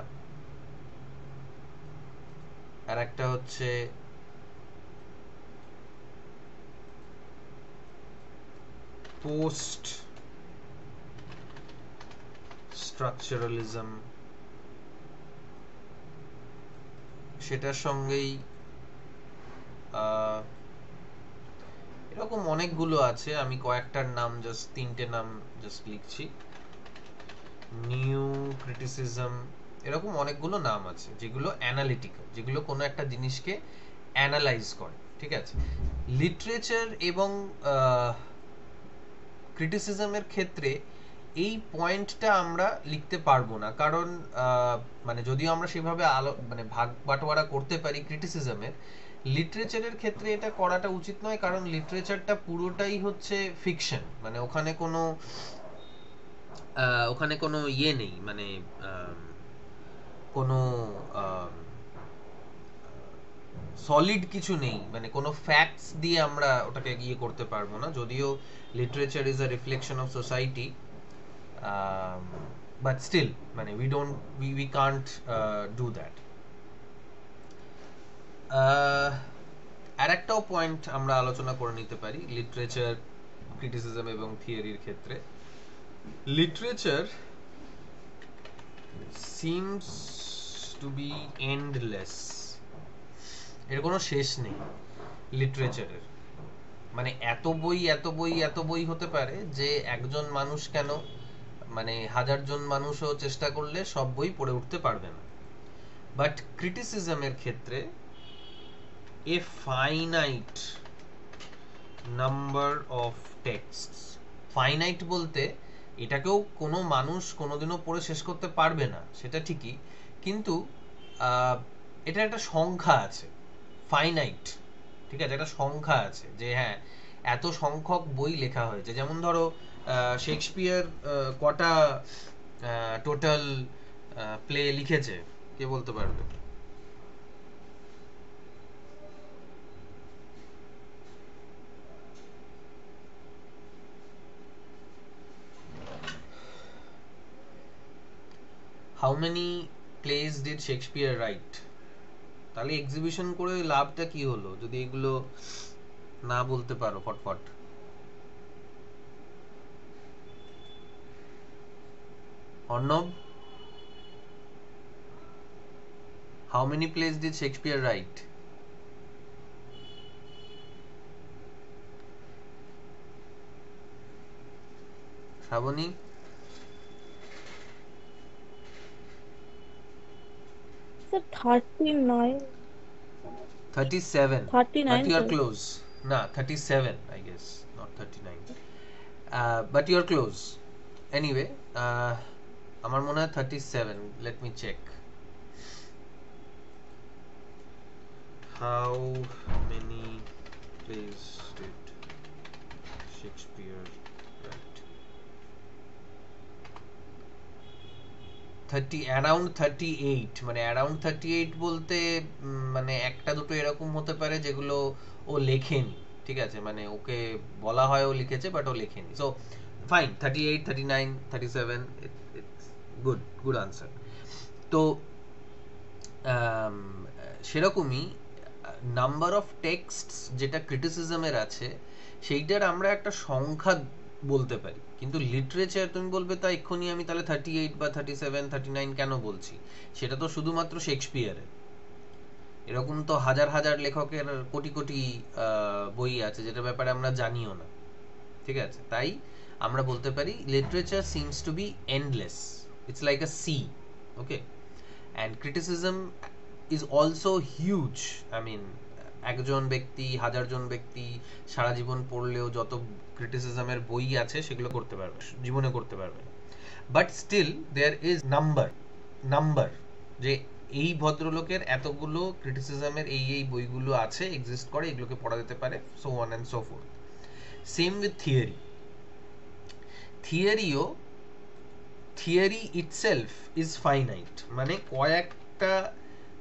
আর একটা হচ্ছে পোস্ট স্ট্রাকচারালিজম, সেটার সঙ্গেই এরকম অনেকগুলো আছে, আমি কয়েকটার নাম জাস্ট, তিনটে নাম জাস্ট লিখছি। নিউ ক্রিটিসিজম, এরকম অনেকগুলো নাম আছে যেগুলো অ্যানালিটিক্যাল, যেগুলো কোনো একটা জিনিসকে অ্যানালাইজ করে। ঠিক আছে, লিটারেচার এবং ক্রিটিসিজমের ক্ষেত্রে এই পয়েন্টটা আমরা লিখতে পারবো না, কারণ মানে যদিও আমরা সেভাবে মানে ভাগ বাটোয়ারা করতে পারি ক্রিটিসিজমের, লিটারেচারের ক্ষেত্রে এটা করাটা উচিত নয়, কারণ লিটারেচারটা পুরোটাই হচ্ছে ফিকশন, মানে ওখানে কোনো ইয়ে নেই, মানে কোনো সলিড কিছু নেই, মানে কোনো ফ্যাক্টস দিয়ে আমরা ওটাকে ইয়ে করতে পারবো না। যদিও literature is a reflection of society, but still মানে we can't do that. আর একটাও পয়েন্ট আমরা আলোচনা করে নিতে পারি লিটারেচার, ক্রিটিসিজম এবং থিওরির ক্ষেত্রে। Literature seems to be endless, এর কোনো শেষ নেই লিটারেচারের, মানে এত বই এত বই এত বই হতে পারে যে একজন মানুষ কেন, মানে 1000 জন মানুষও চেষ্টা করলে সব বই পড়ে উঠতে পারবে না। বাট ক্রিটিসিজমের ক্ষেত্রে এ ফাইনাইট নাম্বার অফ টেক্সটস, ফাইনাইট বলতে এটাকেও কোনো মানুষ কোনোদিনও পড়ে শেষ করতে পারবে না, সেটা ঠিকই, কিন্তু এটা একটা সংখ্যা আছে, ফাইনাইট, ঠিক আছে, একটা সংখ্যা আছে যে হ্যাঁ এত সংখ্যক বই লেখা হয়েছে। যেমন ধরো শেক্সপিয়ার কটা টোটাল প্লে লিখেছে, কে বলতে পারবে? How many plays did Shakespeare write? তাহলে এক্সিবিশন করে লাভটা কি হলো যদি এগুলো না বলতে পারো ফটফট? Arnab, how many plays did Shakespeare write? Shrabani? Sir 39, 37, 39 but you are sir. close. Na, 37 I guess, not 39. But you are close. Anyway, আমার মনে হয় 37. Let me check. How many plays did Shakespeare write? 38, মানে অ্যারাউন্ড 38 বলতে মানে একটা দুটো এরকম হতে পারে যেগুলো ও লেখেনি, ঠিক আছে, মানে ওকে বলা হয় ও লিখেছে বাট ও লেখেনি। So fine, 38, 39, 37, it's good answer. তো সেরকমই নাম্বার অফ টেক্সট যেটা ক্রিটিসিজমের আছে সেইটার আমরা একটা সংখ্যা বলতে পারি, কিন্তু লিটারেচার তুমি বলবে তা এক্ষুনি আমি তাহলে 38 বা 37, 39 কেন বলছি, সেটা তো শুধুমাত্র শেক্সপিয়ারের, এরকম তো হাজার হাজার লেখকের কোটি কোটি বই আছে যেটার ব্যাপারে আমরা জানিও না, ঠিক আছে। তাই আমরা বলতে পারি literature seems to be endless, it's like a sea, okay, and criticism is also huge. I mean, একজন ব্যক্তি, হাজারজন ব্যক্তি সারা জীবন পড়লেও যত ক্রিটিসিজমের বই আছে সেগুলো করতে পারবে, জীবনে করতে পারবে। But still there is number, যে এই ভদ্রলোকের এতগুলো ক্রিটিসিজমের এই বইগুলো আছে, এক্সিস্ট করে, এগুলোকে পড়া যেতে পারে, so on and so fourth. Same with theory itself is finite, মানে কয়েকটা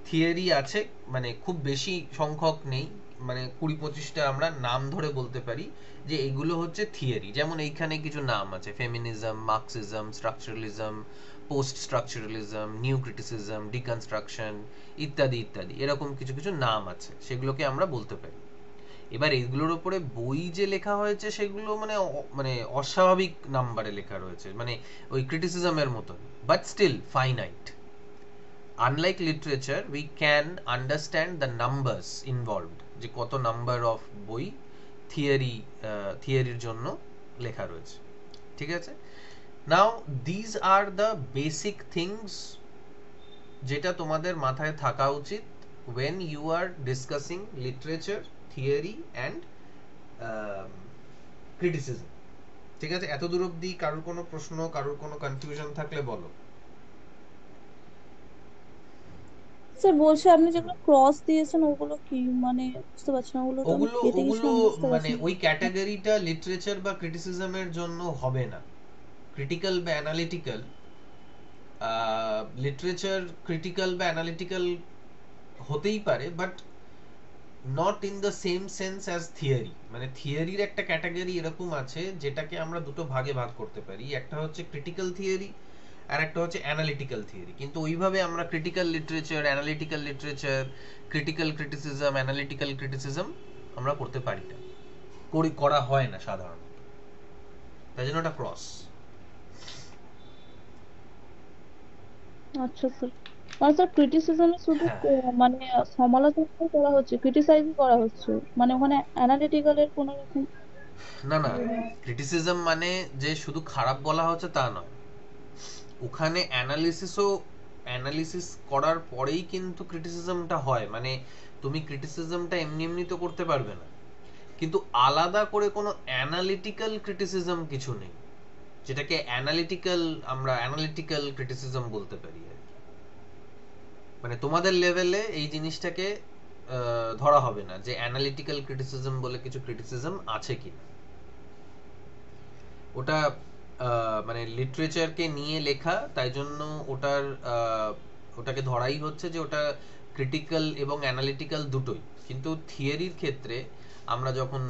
থিওরি আছে, মানে খুব বেশি সংখ্যক নেই, মানে 20-25টা আমরা নাম ধরে বলতে পারি যে এগুলো হচ্ছে থিওরি। যেমন এইখানে কিছু নাম আছে, feminism, Marxism, structuralism, post structuralism, new criticism, deconstruction, ইত্যাদি ইত্যাদি, এরকম কিছু কিছু নাম আছে, সেগুলোকে আমরা বলতে পারি। এবার এইগুলোর উপরে বই যে লেখা হয়েছে সেগুলো মানে অস্বাভাবিক নাম্বারে লেখা রয়েছে, মানে ওই ক্রিটিসিজমের মতন, but still finite. Unlike literature, we can understand the numbers involved, যে কত নাম্বার অফ বই থিওরির জন্য লেখা রয়েছে, ঠিক আছে? Now these are the basic things যেটা তোমাদের মাথায় থাকা উচিত when you are discussing literature, theory and criticism, ঠিক আছে? এত দূর অবধি কারোর কোনো প্রশ্ন, কারোর কোনো কনফিউশন থাকলে বলো। স্যার বলছি আপনি যেগুলো ক্রস দিয়েছেন ওগুলো কি, মানে বুঝতে পারছি না, ওগুলো তো আমি ওগুলো কেটে ওগুলো গেছিলাম, বুঝতে মানে পারছি না। ওই ক্যাটাগরিটা লিটারেচার বা ক্রিটিসিজমের জন্য হবে না। ক্রিটিক্যাল বা অ্যানালিটিক্যাল, লিটারেচার ক্রিটিক্যাল বা অ্যানালিটিক্যাল হতেই পারে, but not in the same sense as theory. মানে থিওরির একটা ক্যাটাগরি এরকম আছে যেটাকে আমরা দুটো ভাগে ভাগ করতে পারি, একটা হচ্ছে ক্রিটিক্যাল থিওরি আর একটা হচ্ছে অ্যানালিটিক্যাল থিওরি। কিন্তু ওইভাবে আমরা critical literature, analytical literature, critical criticism, analytical criticism আমরা করতে পারি না, করা হয় না সাধারণত, তাই জন্য ওটা ক্রস। আচ্ছা স্যার, মানে স্যার ক্রিটিসিজমে শুধু হ্যাঁ, মানে সমালোচনা করা হচ্ছে, ক্রিটিসাইজই করা হচ্ছে, মানে ওখানে অ্যানালিটিক্যালের কোনো রকম না না, ক্রিটিসিজম মানে যে শুধু খারাপ বলা হচ্ছে তা নয়, ওখানে অ্যানালিসিস করার পরেই কিন্তু ক্রিটিসিজমটা হয়। মানে তুমি ক্রিটিসিজমটা এমনি এমনি তো করতে পারবে না, কিন্তু আলাদা করে কোনো অ্যানালিটিক্যাল ক্রিটিসিজম কিছু নেই, যেটাকে আমরা অ্যানালিটিক্যাল ক্রিটিসিজম বলতে পারি আর কি। মানে তোমাদের লেভেলে এই জিনিসটাকে ধরা হবে না যে অ্যানালিটিক্যাল ক্রিটিসিজম বলে কিছু ক্রিটিসিজম আছে কিনা। ওটা মানে লিটারেচারকে নিয়ে লেখা, তাই জন্য ওটাকে ধরাই হচ্ছে যে ওটা ক্রিটিক্যাল এবং অ্যানালিটিক্যাল দুটোই। কিন্তু থিওরির ক্ষেত্রে আমরা যখন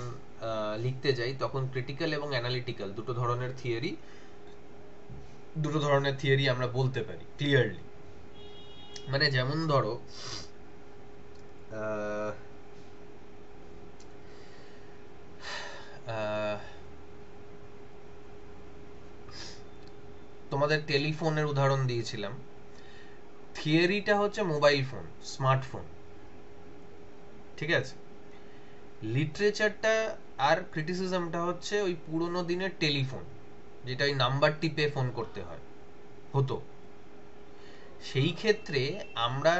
লিখতে যাই তখন ক্রিটিক্যাল এবং অ্যানালিটিক্যাল দুটো ধরনের থিওরি আমরা বলতে পারি ক্লিয়ারলি। মানে যেমন ধরো আহ, আহ, তোমাদের টেলিফোনের উদাহরণ দিয়েছিলাম, থিওরিটা হচ্ছে মোবাইল ফোন, স্মার্টফোন, ঠিক আছে? লিটারেচারটা আর ক্রিটিসিজমটা হচ্ছে ওই পুরোনো দিনের টেলিফোন, যেটা ওই নাম্বার টিপে ফোন করতে হতো। সেই ক্ষেত্রে আমরা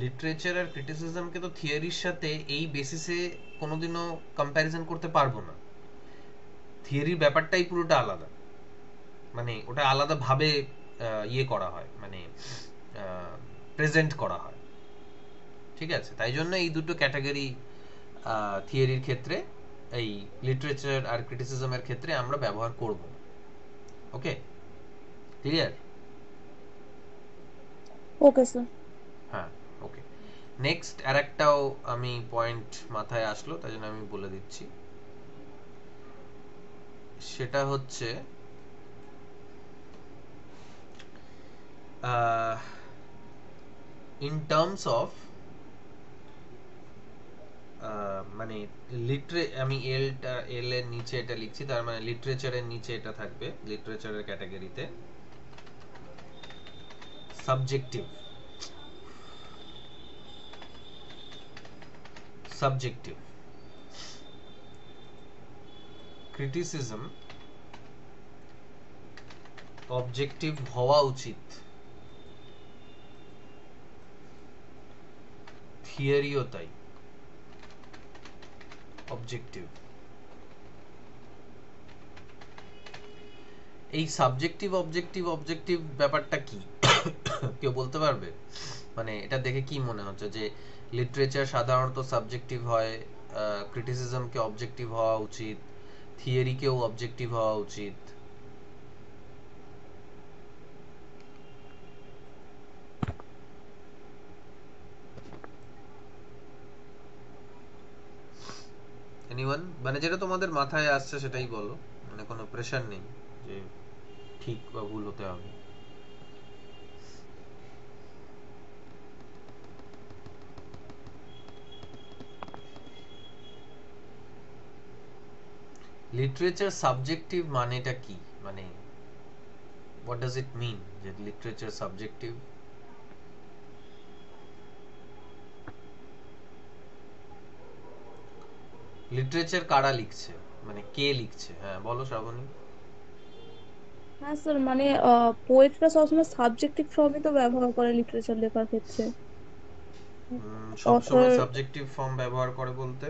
লিটারেচার আর ক্রিটিসিজমকে তো থিওরির সাথে এই বেসিসে কোনোদিনও কম্প্যারিজন করতে পারবো না। থিওরির ব্যাপারটাই পুরোটা আলাদা, মানে ওটা আলাদাভাবে ইয়ে করা হয়, মানে প্রেজেন্ট করা হয়, ঠিক আছে? তাই জন্য এই দুটো ক্যাটাগরি থিওরির ক্ষেত্রে, এই লিটারেচার আর ক্রিটিসিজমের ক্ষেত্রে আমরা ব্যবহার করব। ওকে, ক্লিয়ার? Okay sir. হ্যাঁ, ওকে। নেক্সট আরেকটাও আমি পয়েন্ট মাথায় আসলো, তাই জন্য আমি বলে দিচ্ছি। সেটা হচ্ছে ইন টার্মস অফ মানে আমি এল এর নিচে এটা লিখছি, তার মানে লিটারেচারের নিচে এটা থাকবে, লিটারেচারের ক্যাটাগরিতে সাবজেক্টিভ ক্রিটিসিজম অবজেক্টিভ হওয়া উচিত, থিওরিও তাই। অবজেক্টিভ। এই সাবজেক্টিভ অবজেক্টিভ অবজেক্টিভ ব্যাপারটা কি কেউ বলতে পারবে? মানে এটা দেখে কি মনে হচ্ছে যে লিটারেচার সাধারণত সাবজেক্টিভ হয়, ক্রিটিসিজমকে অবজেক্টিভ হওয়া উচিত, থিওরিকেও অবজেক্টিভ হওয়া উচিত? এনিওয়ান? মানে যেটা তোমাদের মাথায় আসছে সেটাই বলো, মানে কোনো প্রেশার নেই যে ঠিক বা ভুল হতে হবে। লিটারেচার সাবজেক্টিভ মানেটা কি? মানে what does it mean যে লিটারেচার সাবজেক্টিভ? লিটারেচার কারা লিখছে, মানে কে লিখছে? হ্যাঁ বলো শ্রাবণী। হ্যাঁ স্যার, মানে পোয়েটরা সবসময় সাবজেক্টিভ ফর্মই তো ব্যবহার করে লিটারেচার লেখার ক্ষেত্রে। সব অথর সময় সাবজেক্টিভ ফর্ম ব্যবহার করে বলতে?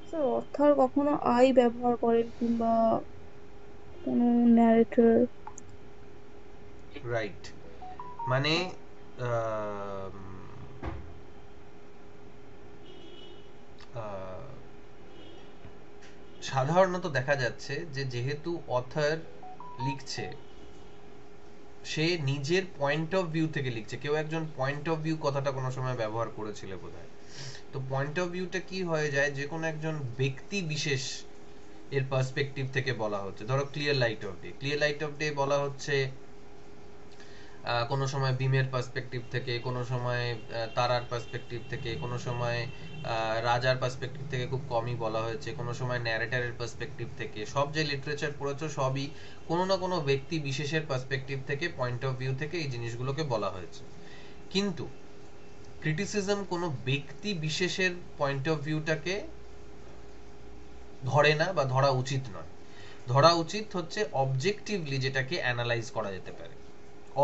স্যার অথর কখনো আই ব্যবহার করেন, কিংবা কোনো ন্যারেটর। রাইট। মানে আম, আহ, সাধারণত দেখা যাচ্ছে যে যেহেতু অথর লিখছে, সে নিজের পয়েন্ট অফ ভিউ থেকে লিখছে। কেউ একজন পয়েন্ট অফ ভিউ কথাটা কোনো সময় ব্যবহার করেছিল বোধহয়। তো পয়েন্ট অফ ভিউটা কি হয়ে যায়, যে কোনো একজন ব্যক্তি বিশেষ এর পার্সপেক্টিভ থেকে বলা হচ্ছে। ধরো clear light off day, clear light off day বলা হচ্ছে কোনো সময় বিমের পার্সপেক্টিভ থেকে, কোনো সময় তারার পার্সপেক্টিভ থেকে, কোনো সময় রাজার পার্সপেক্টিভ থেকে খুব কমই বলা হয়েছে, কোনো সময় ন্যারেটারের পার্সপেক্টিভ থেকে। সব যে লিটারেচার পড়েছো সবই কোনো না কোনো ব্যক্তি বিশেষের পার্সপেক্টিভ থেকে, পয়েন্ট অফ ভিউ থেকে এই জিনিসগুলোকে বলা হয়েছে। কিন্তু ক্রিটিসিজম কোনো ব্যক্তি বিশেষের পয়েন্ট অফ ভিউটাকে ধরে না, বা ধরা উচিত নয়। ধরা উচিত হচ্ছে অবজেক্টিভলি যেটাকে অ্যানালাইজ করা যেতে পারে।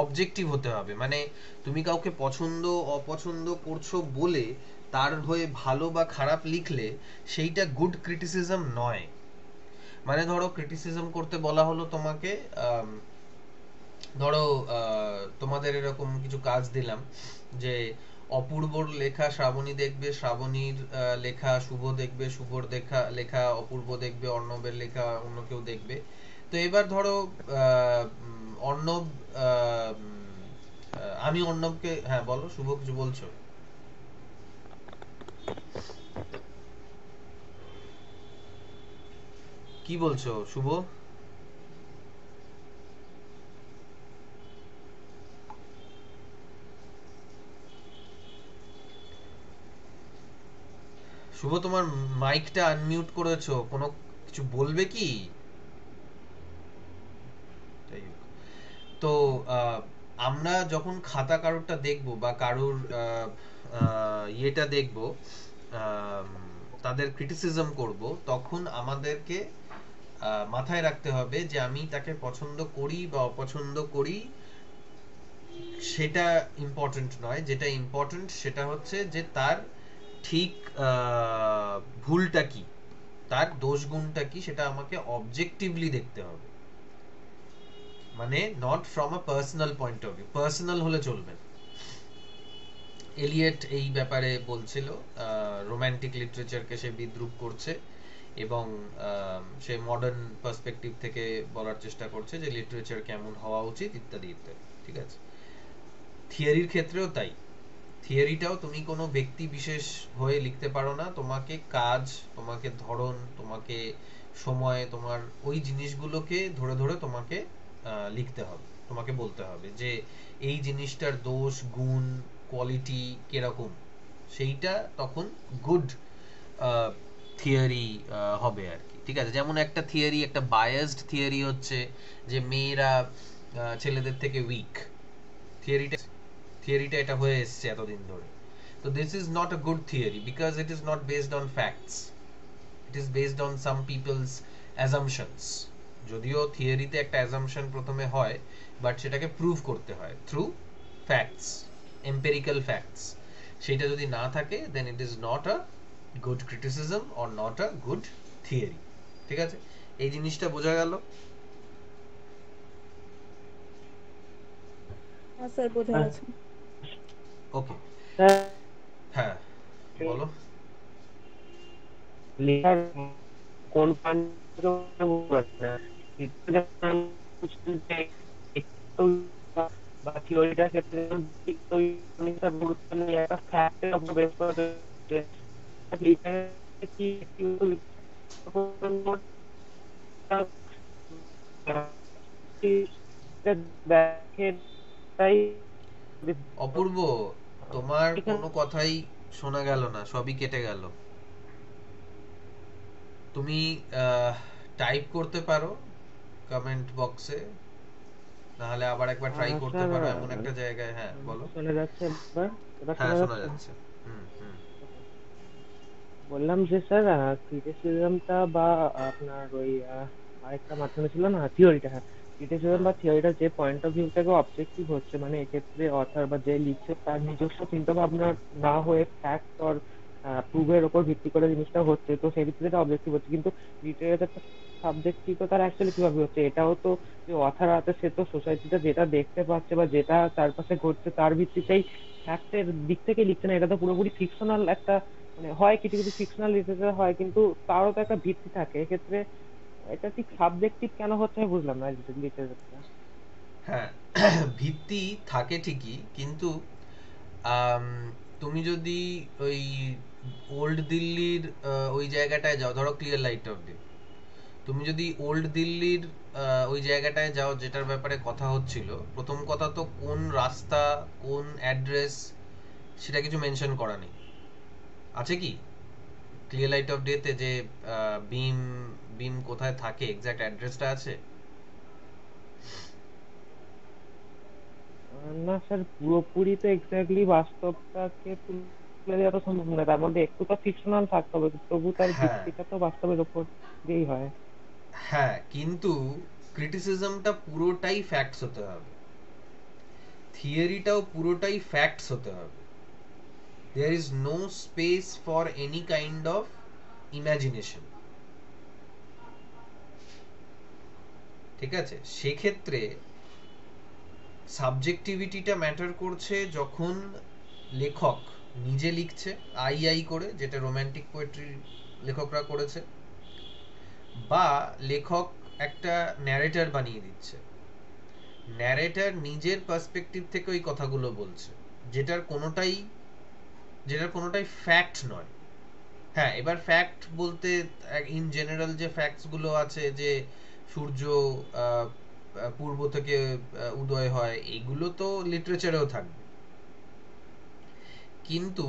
অবজেক্টিভ হতে হবে, মানে তুমি কাউকে পছন্দ অপছন্দ করছো বলে তার হয়ে ভালো বা খারাপ লিখলে সেইটা গুড ক্রিটিসিজম নয়। মানে ধরো ক্রিটিসিজম করতে বলা হলো তোমাকে, ধরো তোমাদের এরকম কিছু কাজ দিলাম যে অপূর্বর লেখা শ্রাবণী দেখবে, শ্রাবণীর লেখা শুভ দেখবে, শুভর লেখা অপূর্ব দেখবে, অর্ণবের লেখা অন্য কেউ দেখবে। তো এবার ধরো অর্ণব, আমি অর্ণবকে, হ্যাঁ বলো শুভ, কিছু বলছো? কি বলছো শুভ? শুভ তোমার মাইকটা আনমিউট করেছো, কোনো কিছু বলবে কি? যাই হোক। তো আমরা যখন খাতা কারোরটা দেখবো বা কারোর ইয়েটা দেখবো, আম, তাদের ক্রিটিসিজম করব, তখন আমাদেরকে মাথায় রাখতে হবে যে আমি তাকে পছন্দ করি বা অপছন্দ করি সেটা ইম্পর্টেন্ট নয়। যেটা ইম্পর্টেন্ট সেটা হচ্ছে যে তার ঠিক ভুলটা কি, তার দোষ গুণটা কি, সেটা আমাকে অবজেক্টিভলি দেখতে হবে। মানে not from a personal point of view. Personal হলে চলবে না। এলিয়েট এই ব্যাপারে বলছিল, রোমান্টিক লিটারেচারকে সে বিদ্রূপ করছে, এবং সে মডার্ন পার্সপেক্টিভ থেকে বলার চেষ্টা করছে যে লিটারেচার কেমন হওয়া উচিত ইত্যাদি ইত্যাদি। ঠিক আছে? থিওরির ক্ষেত্রেও তাই। থিওরিটাও তুমি কোনো ব্যক্তি বিশেষ হয়ে লিখতে পারো না। তোমাকে কাজ, তোমাকে ধরন, তোমাকে সময়, তোমার ওই জিনিসগুলোকে ধরে ধরে তোমাকে লিখতে হবে। তোমাকে বলতে হবে যে এই জিনিসটার দোষ গুণ কোয়ালিটি কিরকম, সেইটা তখন গুড থিওরি হবে আর কি। ঠিক আছে? যেমন একটা থিওরি, একটা বায়াসড থিওরি হচ্ছে যে মেয়েরা ছেলেদের থেকে উইক। থিওরিটা থিওরিটা এটা হয়ে এসছে এতদিন ধরে। তো this is not a good theory because it is not based on facts, it is based on some people's assumptions. যদিও থিওরিতে একটা অ্যাজাম্পশন প্রথমে হয়, বাট সেটাকে প্রুভ করতে হয় থ্রু ফ্যাক্টস, এম্পেরিক্যাল ফ্যাক্টস। সেটা যদি না থাকে then it is not a good criticism or not a good theory. ঠিক আছে, এই জিনিসটা বোঝা গেল? হ্যাঁ স্যার, বোঝা গেছে। ওকে, স্যার হ্যাঁ বলো। লেখার কোন পয়েন্টটা বুঝতে পারছি না। একটু বা থিওরিটার ক্ষেত্রে একটু জিনিসটা গুরুত্ব নিয়ে একটা ফ্যাক্টের উপর বেস করে লিটারে কি একটু দেখে তাই অপূর্ব, তোমার কোনো কথাই শোনা গেল না, সবই কেটে গেল। তুমি টাইপ করতে পারো কমেন্ট বক্সে, নাহলে আবার একবার ট্রাই করতে স্যার পারো এমন একটা জায়গায়। হ্যাঁ বলো। শোনা যাচ্ছে এবার? এবার হ্যাঁ শোনা শোনা যাচ্ছে? যাচ্ছে। হুম হুম। বললাম যে স্যার ক্রিটিসিজমটা বা আপনার ওই আরেকটা মাধ্যমে ছিল না থিওরিটা, হ্যাঁ ক্রিটিসিজম হুম বা থিওরিটা যে পয়েন্ট অফ ভিউ থেকে অবজেক্টিভ হচ্ছে, মানে এক্ষেত্রে অথর বা যে লিখছে তার নিজস্ব চিন্তা ভাবনা না হয়ে ফ্যাক্ট আর প্রুভের ওপর ভিত্তি করে জিনিসটা হচ্ছে, তো সেই ভিত্তিতে অবজেক্টিভ হচ্ছে। কিন্তু লিটারেচারটা সাবজেক্টিভ তো তার অ্যাকচুয়ালি কিভাবে হচ্ছে, এটাও তো যে অথার আছে সে তো সোসাইটিতে যেটা দেখতে পাচ্ছে বা যেটা চারপাশে ঘটছে তার ভিত্তিতেই ফ্যাক্টের দিক থেকে লিখছে না। এটা তো পুরোপুরি ফিকশনাল একটা, মানে হয় কিছু কিছু ফিকশনাল লিটারেচার হয় কিন্তু তারও তো একটা ভিত্তি থাকে। এক্ষেত্রে এটা ঠিক সাবজেক্টিভ কেন হচ্ছে আমি বুঝলাম না লিটারেচারটা। হ্যাঁ ভিত্তি থাকে ঠিকই, কিন্তু আম, তুমি যদি ওই ওল্ড দিল্লির ওই জায়গাটায় যাও, ধরো ক্লিয়ার লাইট অফ ডে, তুমি যদি ওল্ড দিল্লির ওই জায়গাটায় যাও যেটার ব্যাপারে কথা হচ্ছিল, প্রথম কথা তো কোন রাস্তা, কোন অ্যাড্রেস, সেটা কিছু মেনশন করা নেই। আছে কি ক্লিয়ার লাইট অফ ডেতে যে বিম বিম কোথায় থাকে এক্সাক্ট অ্যাড্রেসটা আছে? না স্যার, পুরোপুরি তো এক্স্যাক্টলি বাস্তবটাকে তুলে দেওয়া তো সম্ভব না, তার মধ্যে একটু তো ফিকশনাল থাকতে হবে, তবু তার হ্যাঁ ভিত্তিটা তো বাস্তবের উপর দিয়েই হয়। হ্যাঁ, কিন্তু ক্রিটিসিজমটা পুরোটাই ফ্যাক্টস হতে হবে, থিওরিটাও পুরোটাই ফ্যাক্টস হতে হবে। There is no space for any kind of imagination. ঠিক আছে, সেক্ষেত্রে সাবজেক্টিভিটিটা ম্যাটার করছে যখন লেখক নিজে লিখছে আই আই করে, যেটা রোম্যান্টিক পোয়েট্রি লেখকরা করেছে, বা লেখক একটা ন্যারেটর বানিয়ে দিচ্ছে, ন্যারেটর নিজের পার্সপেক্টিভ থেকে ওই কথাগুলো বলছে, যেটার কোনোটাই যেটার কোনোটাই ফ্যাক্ট নয়। হ্যাঁ, এবার ফ্যাক্ট বলতে ইন জেনারেল যে ফ্যাক্টসগুলো আছে, যে সূর্য আহ, পূর্ব থেকে উদয় হয়, এগুলো তো লিটারেচারেও থাকবে। কিন্তু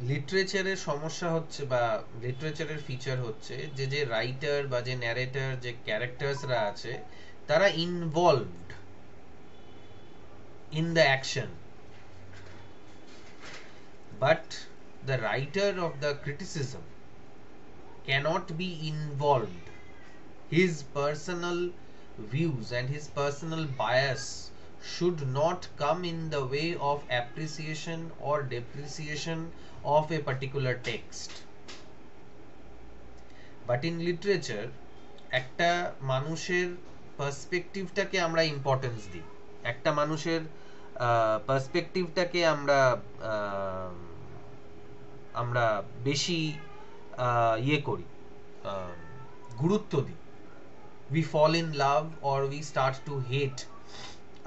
লিটারেচারের সমস্যা হচ্ছে, বা লিটারেচারের ফিচার হচ্ছে যে যে রাইটার বা যে ন্যারেটর, যে ক্যারেক্টার্সরা আছে, তারা involved in the action, but the writer of the criticism cannot be involved. His personal views and his personal bias should not come in the way of appreciation or depreciation of a particular text. But in literature, একটা মানুষের পার্সপেক্টিভটাকে আমরা importance দিই, একটা মানুষের পার্সপেক্টিভটাকে আমরা আহ, আমরা বেশি ইয়ে করি, আহ, গুরুত্ব দিই। We fall in love or we start to hate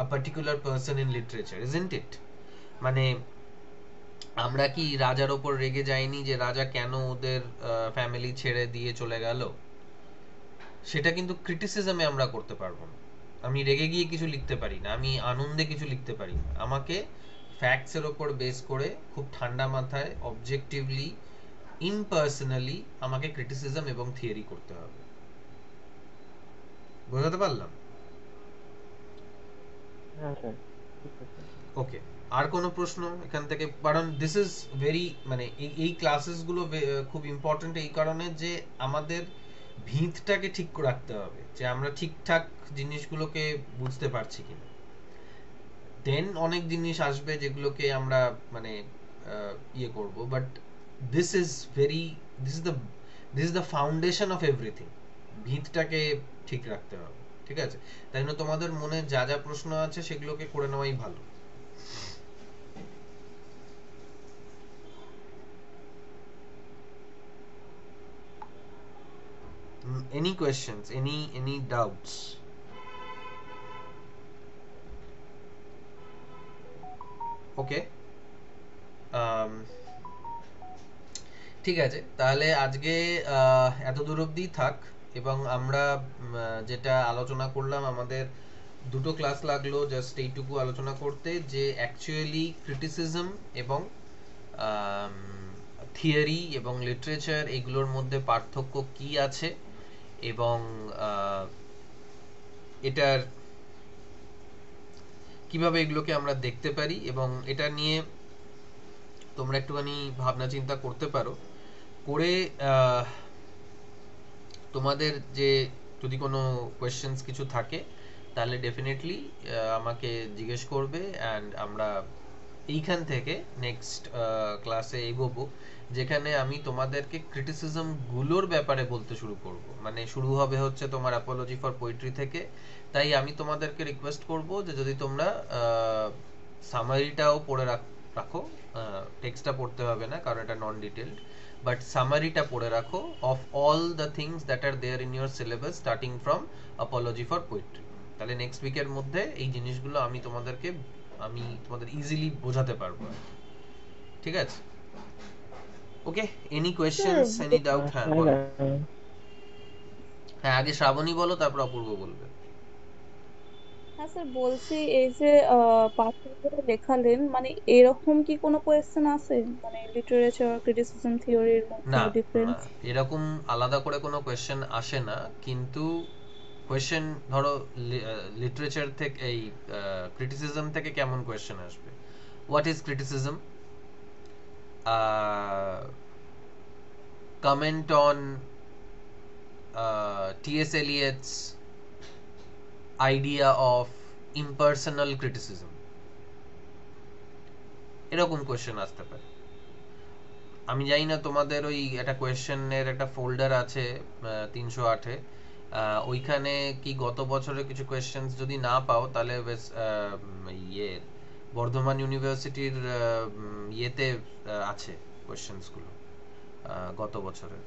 a particular person in literature, isn't it? মানে আমরা কি রাজার ওপর রেগে যাইনি যে রাজা কেন ওদের ফ্যামিলি ছেড়ে দিয়ে চলে গেল? সেটা কিন্তু ক্রিটিসিজমে আমরা করতে পারবো না। আমি রেগে গিয়ে কিছু লিখতে পারি না, আমি আনন্দে কিছু লিখতে পারি না। আমাকে ফ্যাক্টসের ওপর বেস করে খুব ঠান্ডা মাথায় অবজেক্টিভলি ইমপার্সোনালি আমাকে ক্রিটিসিজম এবং থিওরি করতে হবে। বোঝাতে পারলাম? হ্যাঁ স্যার, ঠিক আছে। ওকে, আর কোনো প্রশ্ন এখান থেকে? কারণ দিস ইজ ভেরি, মানে এই ক্লাসেসগুলো খুব ইম্পর্টেন্ট এই কারণে যে আমাদের ভিতটাকে ঠিক রাখতে হবে, যে আমরা ঠিকঠাক জিনিসগুলোকে বুঝতে পারছি কিনা। দেন অনেক জিনিস আসবে যেগুলোকে আমরা মানে ইয়ে করব, but this is very this is the this is the foundation of everything. ভিতটাকে ঠিক রাখতে হবে, ঠিক আছে? তাই জন্য তোমাদের মনে যা যা প্রশ্ন আছে সেগুলোকে করে নেওয়াই ভালো। Any questions, any doubts? Okay. ঠিক আছে, তাহলে আজকে এত দূর অবধি থাক। এবং আমরা যেটা আলোচনা করলাম, আমাদের দুটো ক্লাস লাগলো জাস্ট এইটুকু আলোচনা করতে, যে অ্যাকচুয়ালি ক্রিটিসিজম এবং থিওরি এবং লিটারেচার এগুলোর মধ্যে পার্থক্য কি আছে, এবং এটার কিভাবে এগুলোকে আমরা দেখতে পারি, এবং এটা নিয়ে তোমরা একটুখানি ভাবনা চিন্তা করতে পারো। করে তোমাদের যে যদি কোনো কোয়েশ্চেন্স কিছু থাকে তাহলে ডেফিনেটলি আমাকে জিজ্ঞেস করবে, অ্যান্ড আমরা এইখান থেকে নেক্সট ক্লাসে এগোবো, যেখানে আমি তোমাদেরকে ক্রিটিসিজম গুলোর ব্যাপারে বলতে শুরু করব। মানে শুরু হবে হচ্ছে তোমার অ্যাপোলজি ফর পোয়েট্রি থেকে। তাই আমি তোমাদেরকে রিকোয়েস্ট করব যে যদি তোমরা সামারিটাও পড়ে রাখো, টেক্সটটা পড়তে হবে না কারণ এটা নন ডিটেলড, বাট সামারিটা পড়ে রাখো of all the things that are there in your syllabus starting from apology for poetry. তাহলে নেক্সট উইকের মধ্যে এই জিনিসগুলো আমি তোমাদের ইজিলি বোঝাতে পারবো, ঠিক আছে? ওকে, এনি কোয়েশ্চেন্স, এনি ডাউট? হ্যাঁ বলো। হ্যাঁ, আগে শ্রাবণী বলো, তারপর অপূর্ব বলবে। হ্যাঁ স্যার, বলছি এই যে পাঠ্যগুলো লেখালেন, মানে এরকম কি কোনো কোয়েশ্চেন আছে, মানে লিটারেচার ক্রিটিসিজম থিওরির মধ্যে না না, ডিফারেন্স? এরকম আলাদা করে কোনো কোয়েশ্চেন আসে না, কিন্তু কোয়েশ্চেন ধরো লিটারেচার থেকে, এই ক্রিটিসিজম থেকে কেমন কোয়েশ্চেন আসবে? What is criticism? Comment on T.S. Eliot's idea of impersonal criticism, এরকম কোয়েশ্চেন আসতে পারে। আমি জানি না তোমাদের ওই একটা কোয়েশ্চেনের একটা ফোল্ডার আছে 308-এ, ওইখানে কি গত বছরের কিছু কোয়েশ্চেন্স যদি না পাও তাহলে ইয়ে বর্ধমান ইউনিভার্সিটির ইয়েতে আছে কোয়েশ্চেন্সগুলো গত বছরের।